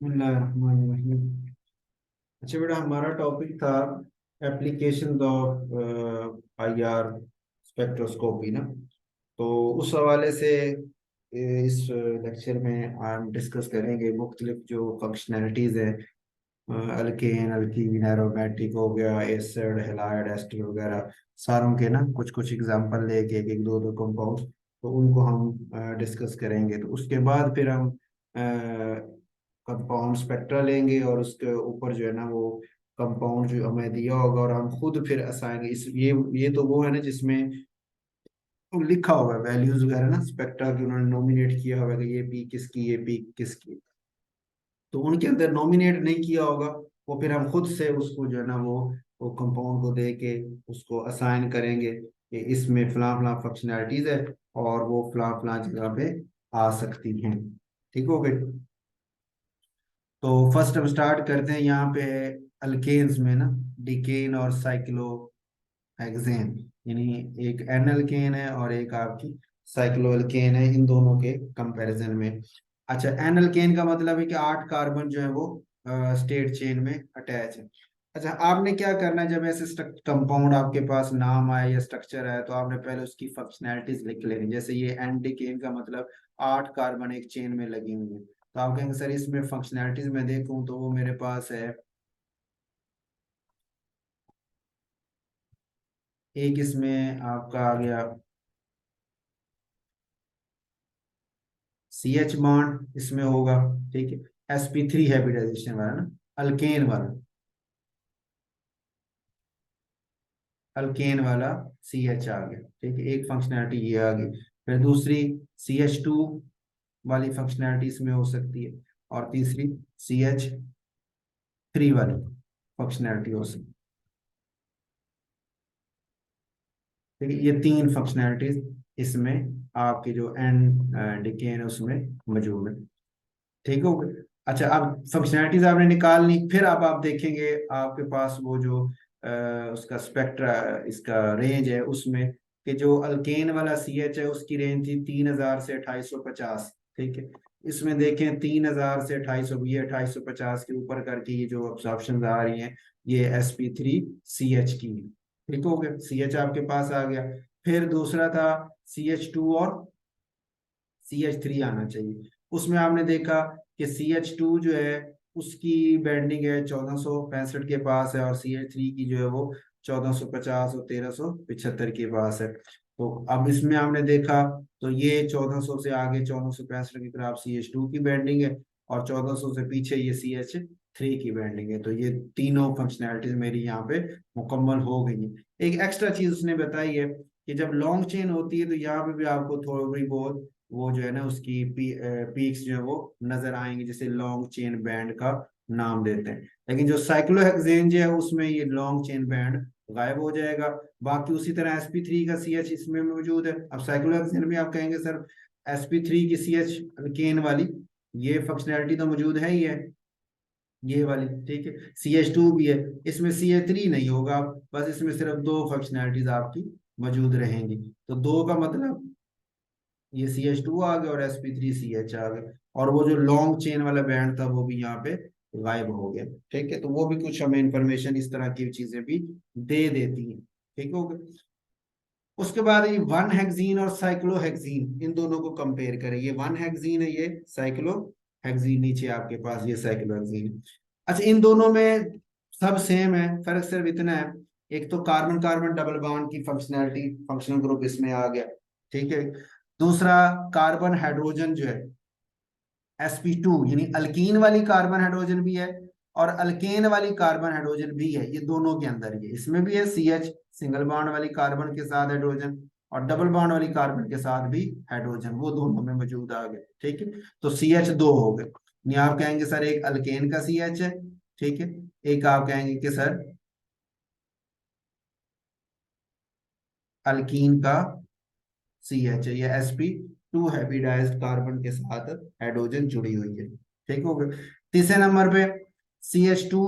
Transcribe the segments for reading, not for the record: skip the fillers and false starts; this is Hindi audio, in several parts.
बिस्मिल्लाहिर्रहमानिर्रहीम। अच्छा बेटा, हमारा टॉपिक था एप्लीकेशन ऑफ आईआर स्पेक्ट्रोस्कोपी ना। तो उस हवाले से इस लेक्चर में हम डिस्कस करेंगे मुख्तलिफ जो फंक्शनैलिटीज़ है, अल्केन, अल्कीन, एरोमेटिक हो गया, एसिड, हैलाइड, एस्टर वगैरह सारों के ना कुछ कुछ एग्जांपल लेके एक एक दो दो कंपाउंड, तो उनको हम डिस्कस करेंगे। तो उसके बाद फिर हम कंपाउंड स्पेक्ट्रा लेंगे और उसके ऊपर जो है ना वो कंपाउंड जो हमें दिया होगा और हम खुद फिर असाएंगे। इस ये तो वो है ना जिसमें तो लिखा होगा वैल्यूज वगैरह ना, स्पेक्ट्रा की उन्होंने नॉमिनेट किया होगा कि ये पी किसकी, ये पी किसकी। तो उनके अंदर नॉमिनेट नहीं किया होगा, वो फिर हम खुद से उसको जो है ना वो कंपाउंड को दे के उसको असाइन करेंगे कि इसमें फलां फलां फंक्शनैलिटीज है और वो फलां फलां जगह पे आ सकती हैं। ठीक हो गई। तो फर्स्ट हम स्टार्ट करते हैं यहाँ पे अल्केन्स में ना, डिकेन और साइक्लो हेक्सेन। यानी एक एन एल्केन है और एक आपकी साइक्लो एल्केन है, इन दोनों के कंपैरिजन में। अच्छा, एन एल्केन का मतलब है कि 8 कार्बन जो है वो स्टेट चेन में अटैच है। अच्छा, आपने क्या करना है, जब ऐसे कंपाउंड आपके पास नाम आए या स्ट्रक्चर आए तो आपने पहले उसकी फंक्शनैलिटीज लिख लेनी। जैसे ये एन डिकेन का मतलब 8 कार्बन एक चेन में लगी हुई है, तो आप कहेंगे सर इसमें फंक्शनैलिटीज में देखूं तो वो मेरे पास है। एक इसमें आपका आ गया सी एच बॉन्ड इसमें होगा, ठीक है। sp3 हाइब्रिडाइजेशन वाला ना, अल्केन वाला, अल्केन वाला सी एच आ गया, ठीक है। एक फंक्शनैलिटी ये आ गई। फिर दूसरी CH2 वाली फंक्शनैलिटी इसमें हो सकती है, और तीसरी CH3 वाली फंक्शनैलिटी हो सकती है, ठीक है। ये तीन फंक्शनैलिटीज इसमें आपके जो एन डिकेन है उसमें मौजूद है। ठीक हो गया। अच्छा, अब फंक्शनैलिटीज आपने निकाल ली, फिर अब आप देखेंगे आपके पास वो जो उसका स्पेक्ट्रा, इसका रेंज है उसमें, कि जो अल्केन वाला CH है उसकी रेंज थी 3000 से 2850, ठीक है। इसमें देखें 3000 से 2800, ये 2850 के ऊपर करके ये जो ऑब्जॉर्प्शन आ रही हैं ये sp3 CH की है। ठीक हो गया, CH आपके पास आ गया। फिर दूसरा था CH2 और CH3 आना चाहिए। उसमें आपने देखा कि CH2 जो है उसकी बैंडिंग है 1465 के पास है, और CH3 की जो है वो 1450 और 1375 के पास है। तो अब इसमें आपने देखा तो ये 1400 से आगे 1465 की तरफ CH2 की बैंडिंग है, और 1400 से पीछे ये CH3 की बैंडिंग है। तो ये तीनों फंक्शनैलिटीज मेरी यहाँ पे मुकम्मल हो गई है। एक एक्स्ट्रा चीज उसने बताई है कि जब लॉन्ग चेन होती है तो यहाँ पे भी आपको थोड़ी बहुत वो जो है ना उसकी पीक्स जो है वो नजर आएंगे, जैसे लॉन्ग चेन बैंड का नाम देते हैं। लेकिन जो साइक्लोहेक्सेन जो है उसमें ये लॉन्ग चेन बैंड गायब हो जाएगा। बाकी उसी तरह sp3 का CH इसमें मौजूद है। अब साइक्लोहेक्सेन में आप कहेंगे सर sp3 की CH अल्केन वाली ये फंक्शनैलिटी तो मौजूद है ही है, ये वाली, ठीक है। CH2 भी है, इसमें CH3 नहीं होगा, बस इसमें सिर्फ दो फंक्शनैलिटीज आपकी मौजूद रहेंगी। तो दो का मतलब ये CH2 आ गया और sp3 CH आ गया, और वो जो लॉन्ग चेन वाला बैंड था वो भी यहाँ पे गायब हो गया, ठीक है। तो वो भी कुछ हमें इंफॉर्मेशन इस तरह की चीजें भी दे देती हैं, ठीक हो गया। उसके बाद ये वन हेक्सीन और साइक्लोहेक्सीन, इन दोनों को कंपेयर करें। ये वन हेक्सीन है, ये साइक्लोहेक्सीन, नीचे आपके पास ये साइक्लोहेक्सीन है। अच्छा, इन दोनों में सब सेम है, फर्क सिर्फ इतना है, एक तो कार्बन कार्बन डबल बॉन्ड की फंक्शनैलिटी, फंक्शनल ग्रुप इसमें आ गया, ठीक है। दूसरा, कार्बन हाइड्रोजन जो है sp2, यानी अल्कीन वाली कार्बन हाइड्रोजन भी है और अल्केन वाली कार्बन हाइड्रोजन भी है, ये दोनों के अंदर ही है। इसमें भी है CH सिंगल बॉन्ड वाली कार्बन के साथ हाइड्रोजन, और डबल बॉन्ड वाली कार्बन के साथ भी हाइड्रोजन, वो दोनों में मौजूद आ गए, ठीक है। तो CH दो हो गए। यानी आप कहेंगे सर एक अल्केन का CH है, ठीक है। एक आप कहेंगे कि सर अल्कीन का CH है, ये sp2 हाइब्रिडाइज्ड कार्बन के साथ हाइड्रोजन जुड़ी हुई है, ठीक हो गया। तीसरे नंबर पे CH2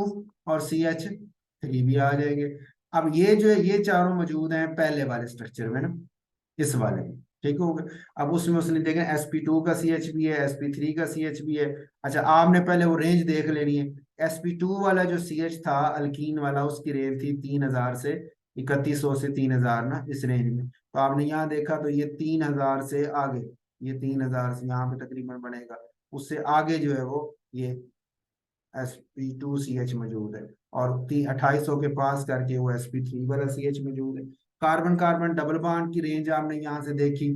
और CH3 भी आ जाएंगे। अब ये जो है ये चारों मौजूद हैं पहले वाले स्ट्रक्चर में ना, इस वाले में, ठीक हो गया। अब उसमें उसने देखा sp2 का CH भी है, sp3 का CH भी है। अच्छा, आपने पहले वो रेंज देख लेनी है। sp2 वाला जो CH था अल्कीन वाला, उसकी रेंज थी 3000 से 3100 से 3000 ना, इस रेंज में। तो आपने यहाँ देखा तो ये 3000 से आगे, ये 3000 से यहाँ पे तकरीबन बनेगा, उससे आगे जो है वो ये sp2 CH मौजूद है। और 2800 के पास करके वो sp3 वाला CH मौजूद है। कार्बन कार्बन डबल बॉन्ड की रेंज आपने यहाँ से देखी,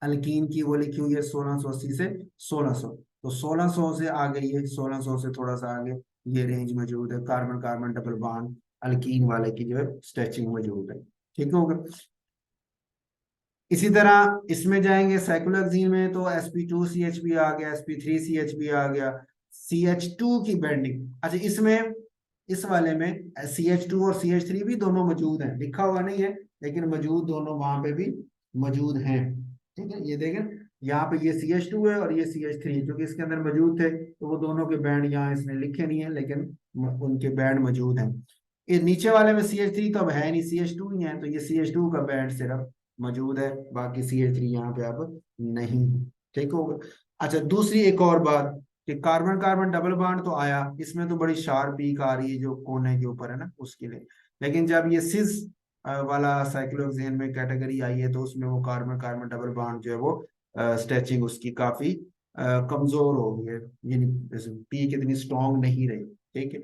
अल्कीन की वो लिखी हुई है 1680 से 1600। तो 1600 से आगे, ये 1600 से थोड़ा सा आगे ये रेंज मौजूद है, carbon carbon double bond alkyne वाले की जो है स्ट्रेचिंग मौजूद है। ठीक होगा। इसी तरह इसमें जाएंगे साइक्लोहेक्सीन में, तो sp2 CH भी आ गया, sp3 CH भी आ गया, CH2 की बेंडिंग। अच्छा, इसमें इस वाले में CH2 और CH3 भी दोनों मौजूद हैं, लिखा हुआ नहीं है लेकिन मौजूद दोनों वहां पे भी मौजूद हैं। ठीक है, ये देखें यहाँ पे ये CH2 है और ये CH3 है, क्योंकि इसके अंदर मौजूद थे तो वो दोनों के बैंड यहाँ इसने लिखे नहीं है, लेकिन उनके बैंड मौजूद हैं। ये नीचे वाले में CH3 तो अब है नहीं, CH2 ही है, तो ये CH2 का बैंड सिर्फ मौजूद है, बाकी CH3 यहाँ पे अब नहीं है। ठीक होगा। अच्छा, दूसरी एक और बात कि कार्बन कार्बन डबल बॉन्ड तो आया, इसमें तो बड़ी शार्प पीक आ रही है जो कोने के ऊपर है ना, उसके लिए। लेकिन जब ये सिस वाला साइक्लोहेक्सेन में कैटेगरी आई है, तो उसमें वो कार्बन कार्बन डबल बॉन्ड जो है वो स्ट्रेचिंग उसकी काफी कमजोर हो गई है, यानी पीक इतनी स्ट्रांग नहीं रही। ठीक है।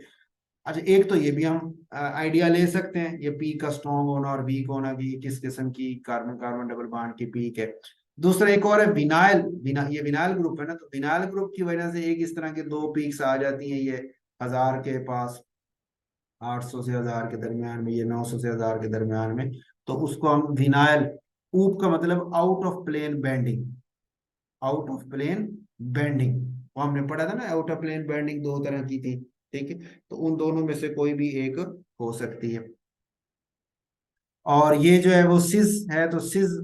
अच्छा, एक तो ये भी हम आइडिया ले सकते हैं, ये पीक का स्ट्रांग होना और वीक होना कि किस किस्म की कार्बन कार्बन डबल बॉन्ड की पीक है। दूसरा एक और है विनाइल, ये विनाइल ग्रुप है ना, तो विनाइल ग्रुप की वजह से एक इस तरह के दो पीक्स आ जाती हैं, ये 1000 के पास, 800 से 1000 के दरमियान में, ये 900 से 1000 के दरमियान में। तो उसको हम विनाइल, ऊप का मतलब out of plane bending, out of plane bending, वो हमने पढ़ा था ना, आउट ऑफ प्लेन बेंडिंग दो तरह की थी। ठीक है, तो उन दोनों में से कोई भी एक हो सकती है। और ये जो है वो सिज है, तो सिज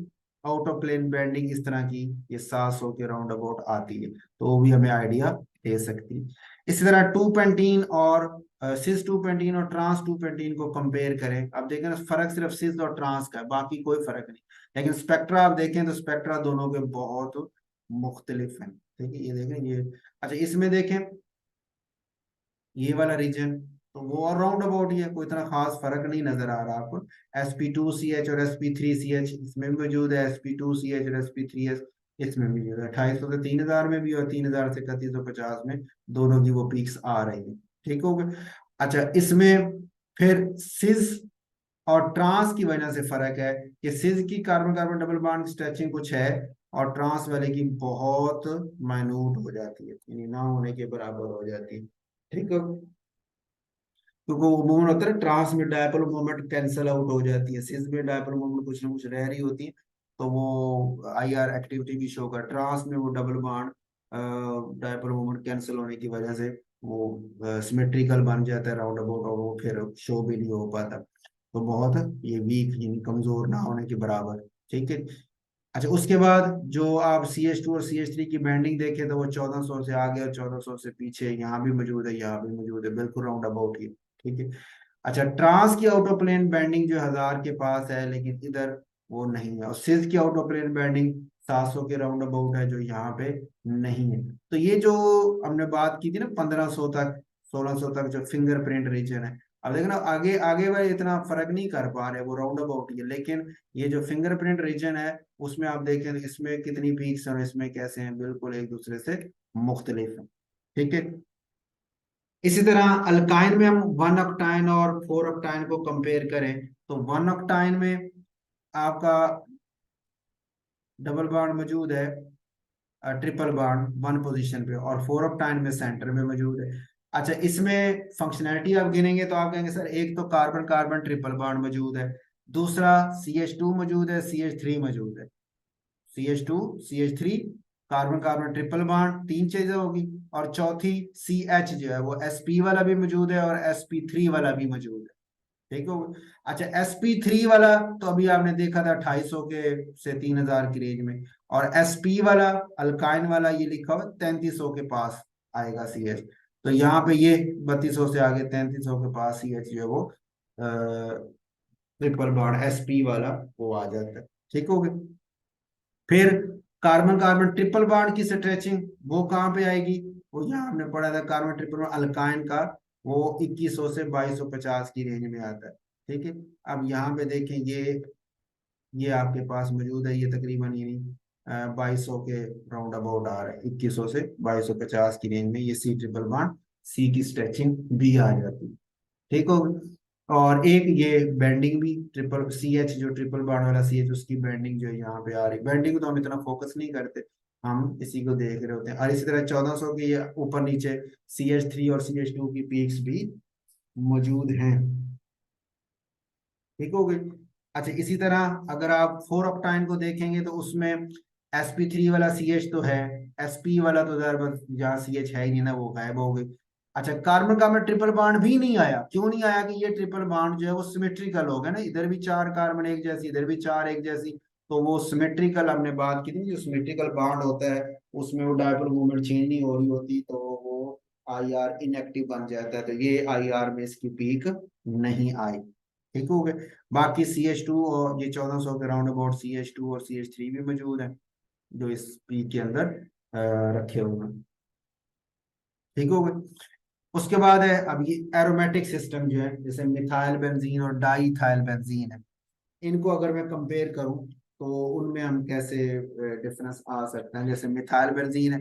आउट ऑफ प्लेन बेंडिंग इस तरह की ये 700 के राउंड अबाउट आती है, तो वो भी हमें आइडिया दे सकती है। इसी तरह टू पेंटीन और सिस टू पेंटीन और ट्रांस टू पेंटीन को कंपेयर करें, अब देखें ना, फर्क सिर्फ सिस और ट्रांस का है, बाकी कोई फर्क नहीं। लेकिन स्पेक्ट्रा आप देखें तो स्पेक्ट्रा दोनों के बहुत मुख्तलिफ हैं। ठीक है, ये देखें ये। अच्छा, इसमें देखें ये वाला रीजन, तो वो और राउंड अबाउट ही है, कोई इतना खास फर्क नहीं नजर आ रहा आपको। sp2 CH और sp3 CH इसमें भी मौजूद है, sp2 CH और sp3S इसमें भी मौजूद है। 2800 से 3000 में भी और 3000 से 3150 में दोनों की वो पीक्स आ रही है। ठीक हो गया। अच्छा, इसमें फिर सिज और ट्रांस की वजह से फर्क है कि सिज की carbon carbon double bond stretching कुछ है और ट्रांस वाले की बहुत माइन्यूट हो जाती है, यानी ना होने के बराबर हो जाती है। ठीक है, क्योंकि वो मूवमेंट होता है ना, ट्रांस में डायपोल मूवमेंट कैंसल आउट हो जाती है, सिस में डायपोल मूवमेंट कुछ ना कुछ रह रही होती है, तो वो IR एक्टिविटी भी शो कर, ट्रांस में वो double bond dipole movement cancel होने की वजह से वो सिमेट्रिकल बन जाता है राउंड अबाउट, और वो फिर शो भी नहीं हो पाता, तो बहुत ये वीक यानी कमजोर ना होने के बराबर। ठीक है। अच्छा, उसके बाद जो आप CH2 और CH3 की बैंडिंग देखें, तो वो 1400 से आगे और 1400 से पीछे, यहाँ भी मौजूद है, यहाँ भी मौजूद है, बिल्कुल राउंड अबाउट ही। ठीक है। अच्छा, ट्रांस की आउट ऑफ प्लेन बैंडिंग जो 1000 के पास है, लेकिन इधर वो नहीं है, और सिज की आउट ऑफ प्लेन बैंडिंग 700 के राउंड अबाउट है, जो यहाँ पे नहीं है। तो ये जो हमने बात की थी ना 1500 तक, 1600 तक जो फिंगरप्रिंट रीजन है, अब देखना आगे आगे वाले इतना फर्क नहीं कर पा रहे, वो राउंड अबाउट ही है, लेकिन ये जो फिंगरप्रिंट रीजन है उसमें आप देखें इसमें कितनी पीक्स हैं, इसमें कैसे हैं, बिल्कुल एक दूसरे से मुख्तलिफ है। ठीक है। इसी तरह अल्काइन में हम 1 ऑक्टाइन और 4 ऑक्टाइन को कंपेयर करें, तो 1 ऑक्टाइन में आपका डबल बॉन्ड मौजूद है, ट्रिपल बॉन्ड वन पोजीशन पे, और 4 ऑक्टाइन में सेंटर में मौजूद है। अच्छा, इसमें फंक्शनैलिटी आप गिनेंगे तो आप कहेंगे सर एक तो कार्बन कार्बन ट्रिपल बॉन्ड मौजूद है, दूसरा CH2 मौजूद है, CH3 मौजूद है, CH2 CH3 carbon carbon triple bond, तीन चीजें होगी, और चौथी CH जो है वो sp वाला भी मौजूद है और sp3 वाला भी मौजूद है। ठीक हो। अच्छा, sp3 वाला तो अभी आपने देखा था 250 के से 3000 की रेंज में, और sp वाला अल्काइन वाला ये लिखा हुआ 3300 के पास आएगा CH। तो यहाँ पे ये 3200 से आगे 3300 के पास CH जो है वो ट्रिपल बॉन्ड sp वाला वो आ जाता है। ठीक हो गया। फिर कार्बन कार्बन ट्रिपल बॉन्ड की स्ट्रेचिंग वो कहाँ पे आएगी, वो यहाँ हमने पढ़ा था कार्बन ट्रिपल बॉन्ड अल्काइन का, वो 2100 से 2250 की रेंज में आता है। ठीक है, अब यहाँ पे देखें ये आपके पास मौजूद है, ये तकरीबन यानी 2200 के राउंड अबाउट आ रहा है, 2100 से 2250 की रेंज में ये सी ट्रिपल बॉन्ड सी की स्ट्रेचिंग भी आ जाती है। ठीक हो, और एक ये बेंडिंग भी ट्रिपल सी एच जो ट्रिपल बॉन्ड वाला सी एच, उसकी बेंडिंग जो है यहाँ पे आ रही है। बेंडिंग को तो हम इतना फोकस नहीं करते, हम इसी को देख रहे होते हैं। और इसी तरह 1400 के ये ऊपर नीचे CH3 और CH2 की पीक्स भी मौजूद हैं। ठीक हो गई। अच्छा, इसी तरह अगर आप 4 ऑक्टाइन को देखेंगे तो उसमें sp3 वाला CH तो है, sp वाला तो यार बस जहाँ CH है ही नहीं ना, वो गायब हो गई। अच्छा, कार्बन कार्बन ट्रिपल बॉन्ड भी नहीं आया, क्यों नहीं आया, कि ये ट्रिपल बॉन्ड जो है वो सिमेट्रिकल हो गया ना, इधर भी 4 कार्बन एक जैसी, इधर भी 4 एक जैसी, तो वो सिमेट्रिकल हमने बात की थी, जो सिमेट्रिकल बॉन्ड होता है उसमें वो डायपोल मूवमेंट चेंज नहीं हो रही होती, तो वो IR इनएक्टिव बन जाता है, तो ये IR में इसकी पीक नहीं आई। ठीक हो गए। बाकी CH2 और ये 1400 के राउंड अबाउट CH2 और CH3 भी मौजूद है, जो इस पी के अंदर रखे हुए हैं। ठीक हो गए। उसके बाद है अब ये एरोमेटिक सिस्टम जो है, जैसे मिथाइल बेंजीन और डाईथाइल बेंजीन है, इनको अगर मैं कंपेयर करूं तो उनमें हम कैसे डिफरेंस आ सकते हैं। जैसे मिथाइल बेंजीन है,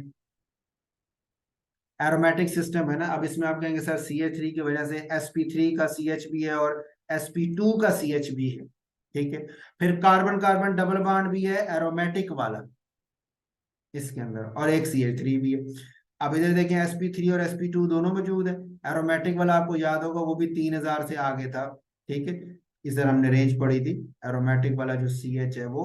एरोमेटिक सिस्टम है ना, अब इसमें आप कहेंगे सर CH3 की वजह से sp3 का CH भी है और sp2 का CH भी है। ठीक है, फिर कार्बन कार्बन डबल बॉन्ड भी है एरोमेटिक वाला इसके अंदर, और एक CH3 भी है। अब इधर देखें sp3 और sp2 दोनों मौजूद है। एरोमेटिक वाला आपको याद होगा वो भी 3000 से आगे था। ठीक है, इधर हमने रेंज पढ़ी थी, एरोमेटिक वाला जो CH है वो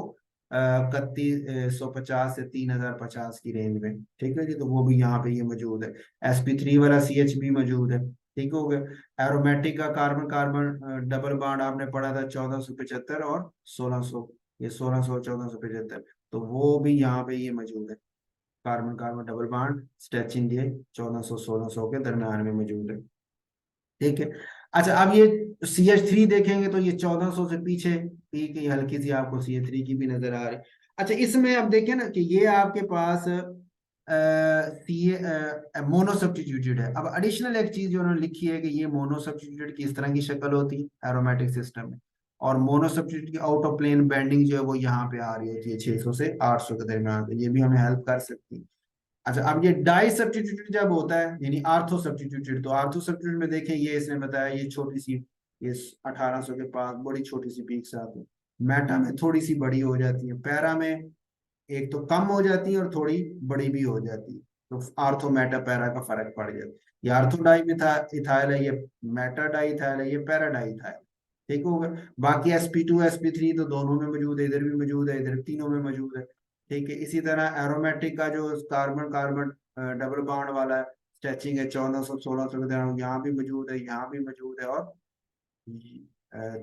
3150 से 3050 की रेंज में। ठीक है जी, तो वो भी यहाँ पे ये मौजूद है। sp3 वाला CH भी मौजूद है। ठीक हो गया। एरोमेटिक का कार्बन कार्बन डबल बॉन्ड आपने पढ़ा था 1475 और 1600, ये 1600 1475, तो वो भी यहाँ पे ये मौजूद है। Carbon carbon double bond stretching ये 1400 1600 के दरम्यान में मौजूद है। ठीक है। अच्छा, अब ये CH3 देखेंगे तो ये 1400 से पीछे पी की हल्की सी आपको CH3 की भी नजर आ रही। अच्छा, इसमें अब देखें ना कि ये आपके पास सी मोनो सब्स्टिट्यूटेड है। अब एडिशनल एक चीज जो उन्होंने लिखी है कि ये मोनो सब्स्टिट्यूटेड की इस तरह की शक्ल होती है एरोमेटिक सिस्टम में, और मोनो सब्स्टिट्यूट की आउट ऑफ प्लेन बेंडिंग जो है वो यहाँ पे आ रही होती है 600 से 800 के दरमियान, तो ये भी हमें हेल्प कर सकती है। अच्छा, अब ये डाई सब्स्टिट्यूटेड जब होता है यानी आर्थो सब्स्टिट्यूटेड, तो आर्थो सब्स्टिट्यूट में देखें ये इसने बताया ये छोटी सी, ये 1800 के पास बड़ी छोटी सी पीक्स आती है। मेटा में थोड़ी सी बड़ी हो जाती है, पैरा में एक तो कम हो जाती है और थोड़ी बड़ी भी हो जाती है, तो आर्थो मेटा पैरा का फर्क पड़ जाता है। ये आर्थो डाई इथाइल है, ये मेटा डाई इथाइल है, ये पैरा डाई इथाइल। ठीक होगा। बाकी sp2 sp3 तो दोनों में मौजूद है, इधर भी मौजूद है, इधर तीनों में मौजूद है। ठीक है, इसी तरह एरोमेटिक का जो कार्बन कार्बन डबल बॉन्ड वाला है स्ट्रेचिंग है 1400 1600 के दौरान, यहाँ भी मौजूद है, यहाँ भी मौजूद है, और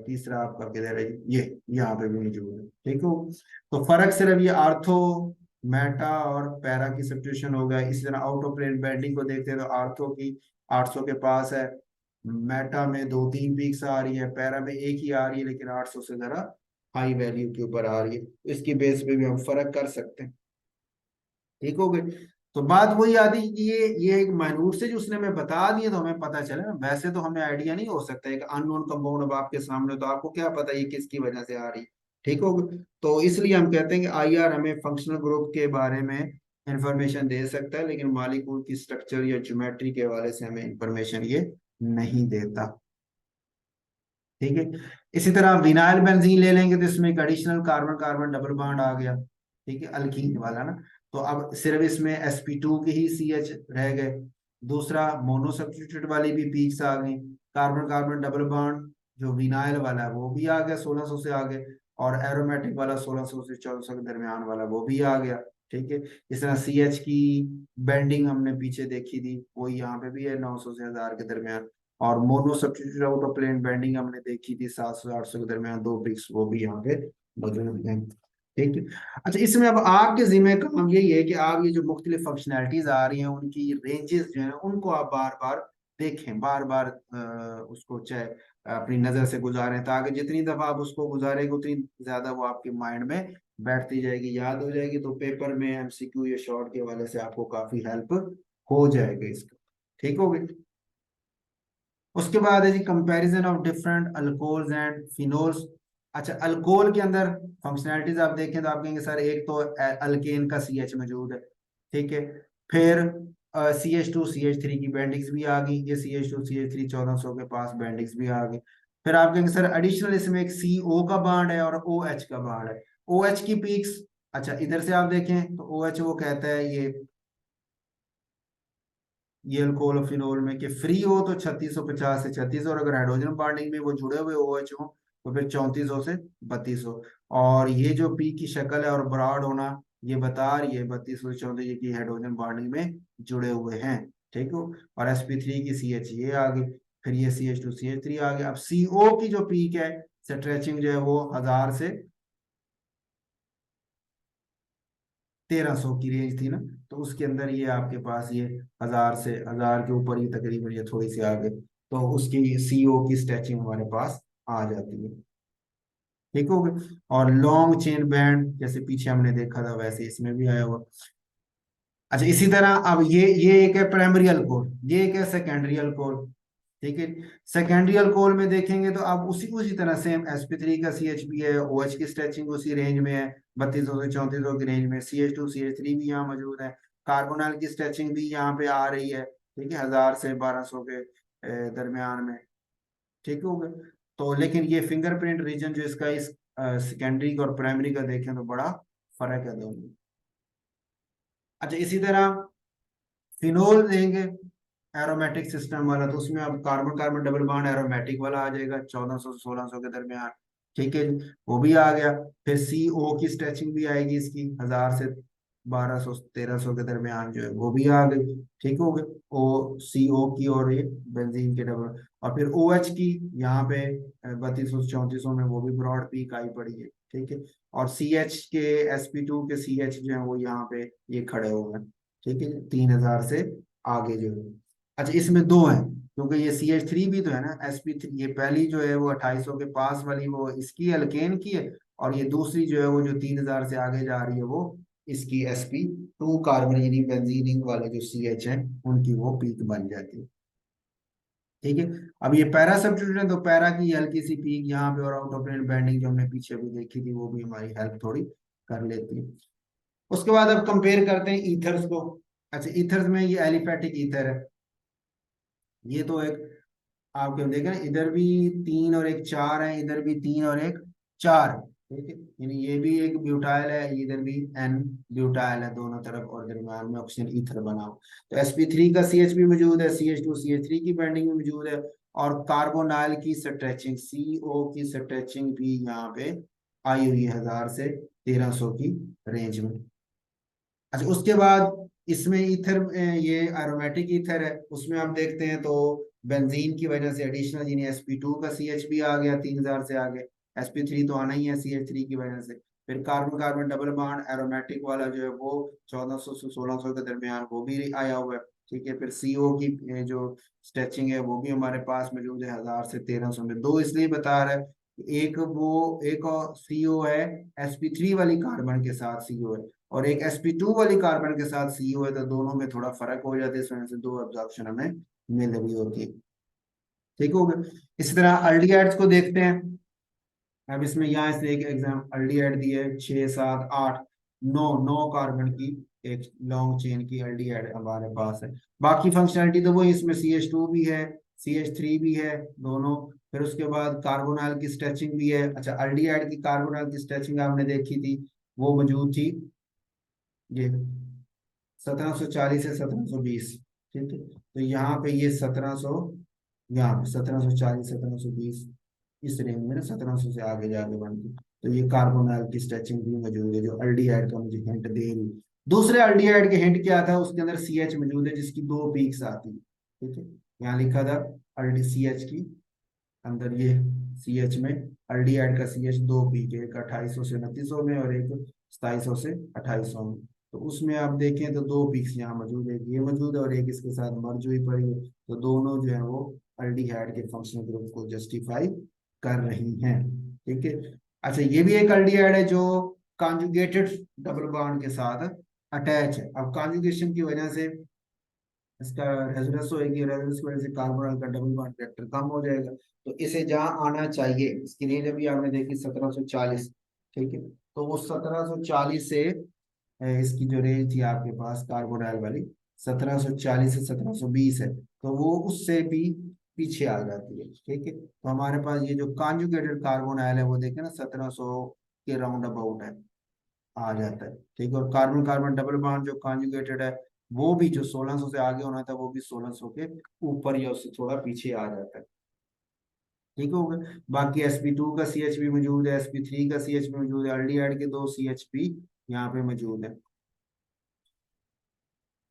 तीसरा आपका किधर है, ये यहाँ पे भी मौजूद है। ठीक हो, तो फर्क सिर्फ ये आर्थो मेटा और पैरा की सब्स्टिट्यूशन हो गया। इसी तरह आउट ऑफ प्लेन बेंडिंग को देखते हैं तो आर्थो की 800 के पास है, मेटा में 2 3 पीक्स आ रही है, पैरा में एक ही आ रही है, लेकिन 800 से जरा हाई वैल्यू के ऊपर आ रही है, तो इसकी बेस पे भी हम फर्क कर सकते हैं। ठीक हो गई। तो बात वही आती है कि ये एक माइन्यूट से जो उसने हमें बता दिया तो हमें पता चले ना, वैसे तो हमें आइडिया नहीं हो सकता, एक अननोन कंपाउंड अब आपके सामने, तो आपको क्या पता ये किसकी वजह से आ रही है। ठीक हो गई। तो इसलिए हम कहते हैं कि IR हमें फंक्शनल ग्रुप के बारे में इंफॉर्मेशन दे सकता है, लेकिन मॉलिक्यूल की स्ट्रक्चर या ज्योमेट्री के हवाले से हमें इंफॉर्मेशन ये नहीं देता। ठीक है, इसी तरह विनाइल बेंजीन ले लेंगे तो इसमें एक additional carbon carbon double bond आ गया। ठीक है, अल्कीन वाला ना, तो अब सिर्फ इसमें sp2 के ही CH रह गए। दूसरा मोनो सब्स्टिट्यूट वाली भी पीक्स आ गई, कार्बन कार्बन डबल बॉन्ड जो विनाइल वाला है वो भी आ गया 1600 से आगे, और एरोमेटिक वाला 1600 से 1400 के दरमियान वाला वो भी आ गया। ठीक है, इस तरह CH की बेंडिंग हमने पीछे देखी थी, वो यहाँ पे भी है 900 से 1000 के दरमियान, और mono substitute out of plane bending हमने देखी थी 700 800 के दरमियान 2 पिक्स, वो भी यहाँ पे मौजूद हैं। ठीक है। अच्छा, इसमें अब आपके जिम्मे काम यही है कि आप ये जो मुख्तलिफ फंक्शनैलिटीज आ रही हैं उनकी रेंजेस जो है उनको आप बार बार देखें, बार बार उसको चाहे अपनी नजर से गुजारें, ताकि जितनी दफा आप उसको गुजारेंगे उतनी ज्यादा वो आपके माइंड में बैठती जाएगी, याद हो जाएगी, तो पेपर में एमसीक्यू या शॉर्ट के वाले से आपको काफी हेल्प हो जाएगा इसका। ठीक हो गया। उसके बाद है जी comparison of different alcohols and phenols. अच्छा, अल्कोहल के अंदर फंक्शनैलिटीज आप देखें तो आप कहेंगे सर एक तो अल्केन का सी एच मौजूद है, ठीक है। फिर CH2CH3 की बेंडिंग्स भी आ गई, ये CH2CH3 1400 के पास बेंडिंग्स भी आ गई। फिर आप कहेंगे सर एडिशनल इसमें एक CO का बॉन्ड है और OH का बॉन्ड है। OH की पीक्स, अच्छा इधर से आप देखें तो OH वो कहता है ये अल्कोहल फिनोल में कि फ्री हो तो 3650 से 3600, और अगर हाइड्रोजन बॉन्डिंग में वो जुड़े हुए OH हो तो फिर 3400 से 3200। और ये जो पी की शक्ल है और ब्रॉड होना, ये बता रही है 3200 से 3400 की हाइड्रोजन बॉन्डिंग में जुड़े हुए हैं, ठीक हो। और sp3 की CH ये आ गई, फिर ये CH2CH3 आ गया। अब CO की जो पीक है स्ट्रेचिंग जो है वो 1000 से 1300 की रेंज थी ना, तो उसके अंदर ये आपके पास ये 1000 से 1000 के ऊपर ही तकरीबन ये थोड़ी सी आगे, तो उसकी CO की स्ट्रेचिंग हमारे पास आ जाती है, ठीक हो गया। और लॉन्ग चेन बैंड जैसे पीछे हमने देखा था वैसे इसमें भी आया हुआ। अच्छा इसी तरह अब ये एक है प्राइमरी अल्कोहल, ये एक है सेकेंडरी अल्कोहल, ठीक है। सेकेंडरी अल्कोहल में देखेंगे तो अब उसी तरह सेम sp3 का CH भी है, OH की स्ट्रेचिंग उसी रेंज में है 3200 से 3400 की रेंज में, CH2CH3 भी यहाँ मौजूद है, कार्बोनल की स्ट्रेचिंग भी यहाँ पे आ रही है, ठीक है, 1000 से 1200 के दरमियान में, ठीक हो गया। तो लेकिन ये फिंगरप्रिंट रीजन जो इसका इस सेकेंडरी और प्राइमरी का देखें तो बड़ा फर्क है दोनों में। अच्छा इसी तरह फिनोल देंगे एरोमेटिक सिस्टम वाला, तो उसमें अब carbon carbon double bond aromatic वाला आ जाएगा 1400 से 1600 के दरमियान, ठीक है जी, वो भी आ गया। फिर CO की स्ट्रेचिंग भी आएगी इसकी 1000 से 1200 1300 के दरमियान जो है वो भी आ गई, ठीक हो गए। CO की और ये बेंजीन के डबल, और फिर OH की यहाँ पे 3200 3400 में वो भी ब्रॉड पीक आई पड़ी है, ठीक है। और CH के sp2 के CH जो है वो यहाँ पे ये खड़े हुए हैं, ठीक है, 3000 से आगे जो है। अच्छा इसमें दो हैं क्योंकि ये CH3 भी तो है ना, sp3, ये पहली जो है वो 2800 के पास वाली वो इसकी अल्केन की है, और ये दूसरी जो है वो जो 3000 से आगे जा रही है वो इसकी sp2 कार्बोनिल बेंजीनिंग वाले जो CH हैं उनकी वो पीक बन जाती है, ठीक है। अब ये पैरा सब्स्टिट्यूशन, तो पैरा की हल्की सी पीक यहाँ पे और आउट ऑफ प्लेन बैंडिंग जो हमने पीछे भी देखी थी वो भी हमारी हेल्प थोड़ी कर लेती है। उसके बाद अब कंपेयर करते हैं ईथर्स को। अच्छा ईथर्स में ये एलिफेटिक ईथर है, ये तो एक आपके देखें ना, इधर भी 3 और एक 4 है, इधर भी 3 और एक 4 है, ठीक है। यानी ये भी एक ब्यूटाइल है, इधर भी N ब्यूटाइल है दोनों तरफ, और दरम्यान में ऑक्सीजन ईथर बना हो। तो sp3 का CH भी मौजूद है, CH2CH3 की बाइंडिंग भी मौजूद है, और कार्बोनाइल की स्ट्रेचिंग CO की स्ट्रेचिंग भी यहाँ पे आई हुई है 1000 से 1300 की रेंज में। अच्छा उसके बाद इसमें ईथर ये एरोमेटिक ईथर है, उसमें आप देखते हैं तो बेंजीन की वजह से एडिशनल यानी sp2 का CH भी आ गया 3000 से आगे, sp3 तो आना ही है CH3 की वजह से। फिर carbon carbon double bond aromatic वाला जो है वो 1400 से 1600 के दरमियान वो भी आया हुआ है, ठीक है। फिर CO की जो स्ट्रेचिंग है वो भी हमारे पास मौजूद है 1000 से 1300 में। दो इसलिए बता रहा है कि एक और CO है sp3 वाली कार्बन के साथ CO है, और एक sp2 वाली कार्बन के साथ CO है, तो दोनों में थोड़ा फर्क हो जाता है, इस वजह से दो एब्जॉर्प्शन हमें मिल रही होती है, ठीक हो गया। इसी तरह अल्डिहाइड्स को देखते हैं। अब इसमें यहाँ से एक एग्जाम अल्डिहाइड दी है 6 7 8 9 9 कार्बन की एक लॉन्ग चेन की अल्डिहाइड हमारे पास है। बाकी फंक्शनैलिटी तो वही, इसमें CH2 भी है, CH3 भी है दोनों। फिर उसके बाद कार्बोनाइल की स्ट्रेचिंग भी है। अच्छा अल्डिहाइड की कार्बोनाइल की स्ट्रेचिंग आपने देखी थी, वो मौजूद थी ये 1740 से 1720, ठीक है। तो यहाँ पे ये 1700, यहाँ 1740 1720 इस रेंज में ना 1700 से आगे जाके बनती, तो ये कार्बोनाइल की स्ट्रेचिंग भी मौजूद है जो अल्डिहाइड का मुझे हिंट दे रही। दूसरे अल्डिहाइड के हिंट क्या था, उसके अंदर CH मौजूद है जिसकी दो पीक्स आती है, ठीक है। यहाँ लिखा था अल्डी CH की अंदर ये CH में अल्डिहाइड का CH दो पीक है, एक 2800 से 2900 में और एक 2700 से 2800 में। तो उसमें आप देखें तो दो पीक्स यहाँ मौजूद है, एक ये मौजूद है और एक इसके साथ मर्ज हुई पड़ी है, तो दोनों जो है वो अल्डिहाइड के फंक्शनल ग्रुप को जस्टिफाई कर रही हैं, ठीक है। अच्छा ये भी एक अल्डिहाइड है जो कॉन्जुगेटेड डबल बॉन्ड के साथ अटैच है। अब कॉन्जुगेशन की वजह से इसका रेजोनेंस होएगी, रेजोनेंस की वजह से कार्बोनल का डबल बॉन्ड फैक्टर कम हो जाएगा। तो इसे जहां आना चाहिए, इसकी रेंज अभी आपने देखी 1740, ठीक है, तो वो 1740 से इसकी जो रेंज थी आपके पास कार्बोनाइल वाली 1740 से 1720 है, तो वो उससे भी पीछे आ जाती है। ठीक है, तो हमारे पास ये जो कॉन्जुगेटेड कार्बोनाइल है वो देखें ना 1700 के राउंड अबाउट है, आ जाता है। ठीक है, और कार्बन कार्बन डबल बॉन्ड जो कॉन्जुगेटेड है वो भी जो 1600 से आगे होना था वो भी 1600 के ऊपर या उससे थोड़ा पीछे आ जाता है। ठीक हो गया। बाकी sp2 का CH भी मौजूद है, sp3 का CH भी मौजूद है, अल्डिहाइड के दो CH भी यहाँ पे मौजूद है।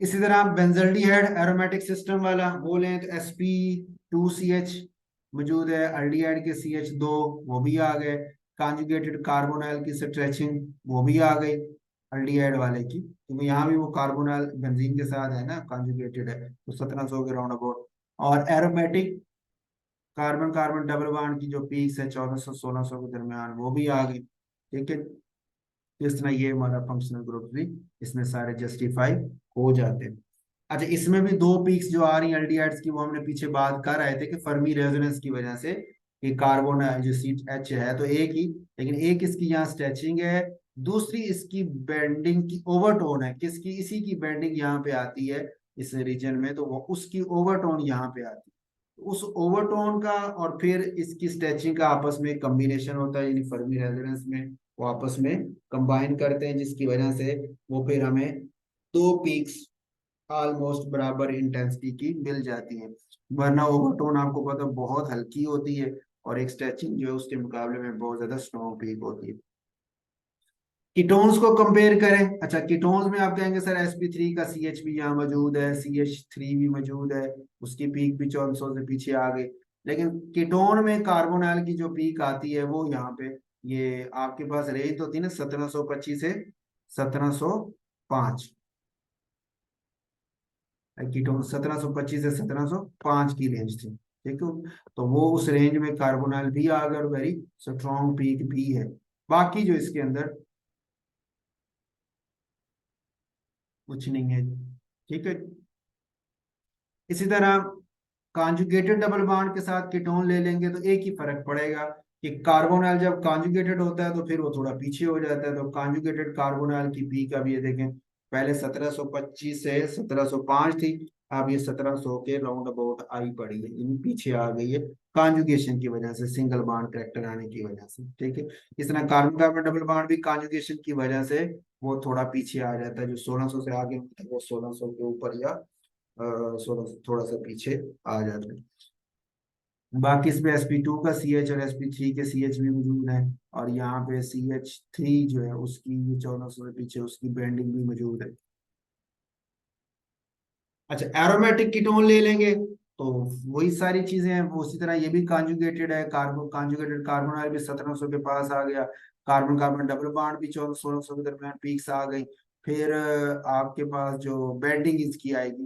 इसी तरह आप बेंजल्डिहाइड एरोमेटिक सिस्टम वाला बोले तो sp2CH मौजूद है, अल्डिहाइड के CH दो वो भी आ गए, कॉन्जुगेटेड कार्बोनाइल की स्ट्रेचिंग वो भी आ गई अल्डिहाइड वाले की, क्योंकि यहाँ भी वो कार्बोनाइल बेंजीन के साथ है ना, कॉन्जुगेटेड है, तो 1700 के राउंड अबाउट। और aromatic carbon carbon double bond की जो पीक्स है 1400 1600 के दरमियान वो भी आ गई। ठीक है, इस तरह ये हमारा फंक्शनल ग्रुप भी इसमें सारे जस्टिफाई हो जाते हैं। अच्छा, इसमें भी दो पीक्स जो आ रही हैं एल्डिहाइड्स की, वो हमने पीछे बात कर रहे थे कि फर्मी रेजोनेंस की वजह से कि कार्बन जो सी एच है तो एक ही, लेकिन एक इसकी यहाँ स्ट्रेचिंग है, दूसरी इसकी बेंडिंग की ओवरटोन है, किसकी, इसी की बेंडिंग यहाँ पे आती है इस रीजन में, तो वो उसकी ओवरटोन यहाँ पे आती है। उस ओवरटोन का और फिर इसकी स्ट्रेचिंग का आपस में कम्बिनेशन होता है, यानी फर्मी रेजोनेंस में वो आपस में कंबाइन करते हैं, जिसकी वजह से वो फिर हमें दो पीक्स ऑलमोस्ट बराबर इंटेंसिटी की मिल जाती है। वरना ओवरटोन आपको पता बहुत हल्की होती है और एक स्ट्रेचिंग जो है उसके मुकाबले में बहुत ज्यादा स्ट्रॉन्ग पीक होती है। कीटोन्स को कंपेयर करें, अच्छा कीटोन्स में आप कहेंगे सर sp3 का CH भी यहाँ मौजूद है, CH3 भी मौजूद है, उसकी पीक भी 1400 से पीछे आ गई। लेकिन कीटोन में कार्बोनाइल की जो पीक आती है वो यहाँ पे, ये आपके पास रेंज तो थी ना 1725 से 1705, कीटोन 1725 से 1705 की रेंज थी। ठीक है, तो वो उस रेंज में कार्बोनाइल भी आ गया और वेरी स्ट्रॉन्ग पीक भी है। बाकी जो इसके अंदर कुछ नहीं है। ठीक है, इसी तरह कॉन्जुगेटेड डबल बॉन्ड के साथ कीटोन ले लेंगे तो एक ही फर्क पड़ेगा कि कार्बोनाइल जब कॉन्जुगेटेड होता है तो फिर वो थोड़ा पीछे हो जाता है। तो कॉन्जुगेटेड कार्बोनाइल की पीक अब ये देखें, पहले 1725 से 1705 थी, अब ये 1700 के राउंड अबाउट आई पड़ी है, यानी पीछे आ गई है कॉन्जुगेशन की वजह से, सिंगल बॉन्ड करेक्टर आने की वजह से। ठीक है, इस तरह कार्बन कार्बन डबल बॉन्ड भी कॉन्जुगेशन की वजह से वो थोड़ा पीछे आ जाता है, जो 1600 से आगे होता है वो 1600 के ऊपर या 1600 थोड़ा सा पीछे आ जाते हैं। बाकी इसमें sp2 का CH और sp3 के CH भी मौजूद है, और यहाँ पे CH3 जो है उसकी 1400 से पीछे उसकी बेंडिंग भी मौजूद है। अच्छा, एरोमेटिक कीटोन ले लेंगे तो वही सारी चीजें हैं, वो उसी तरह ये भी कॉन्जुगेटेड है, कार्बन कॉन्जुगेटेड कार्बोनाइल भी 1700 के पास आ गया, कार्बन कार्बन डबल बॉन्ड भी 1400 1600 के दरमियान पीक्स आ गई। फिर आपके पास जो बेंडिंग इसकी आएगी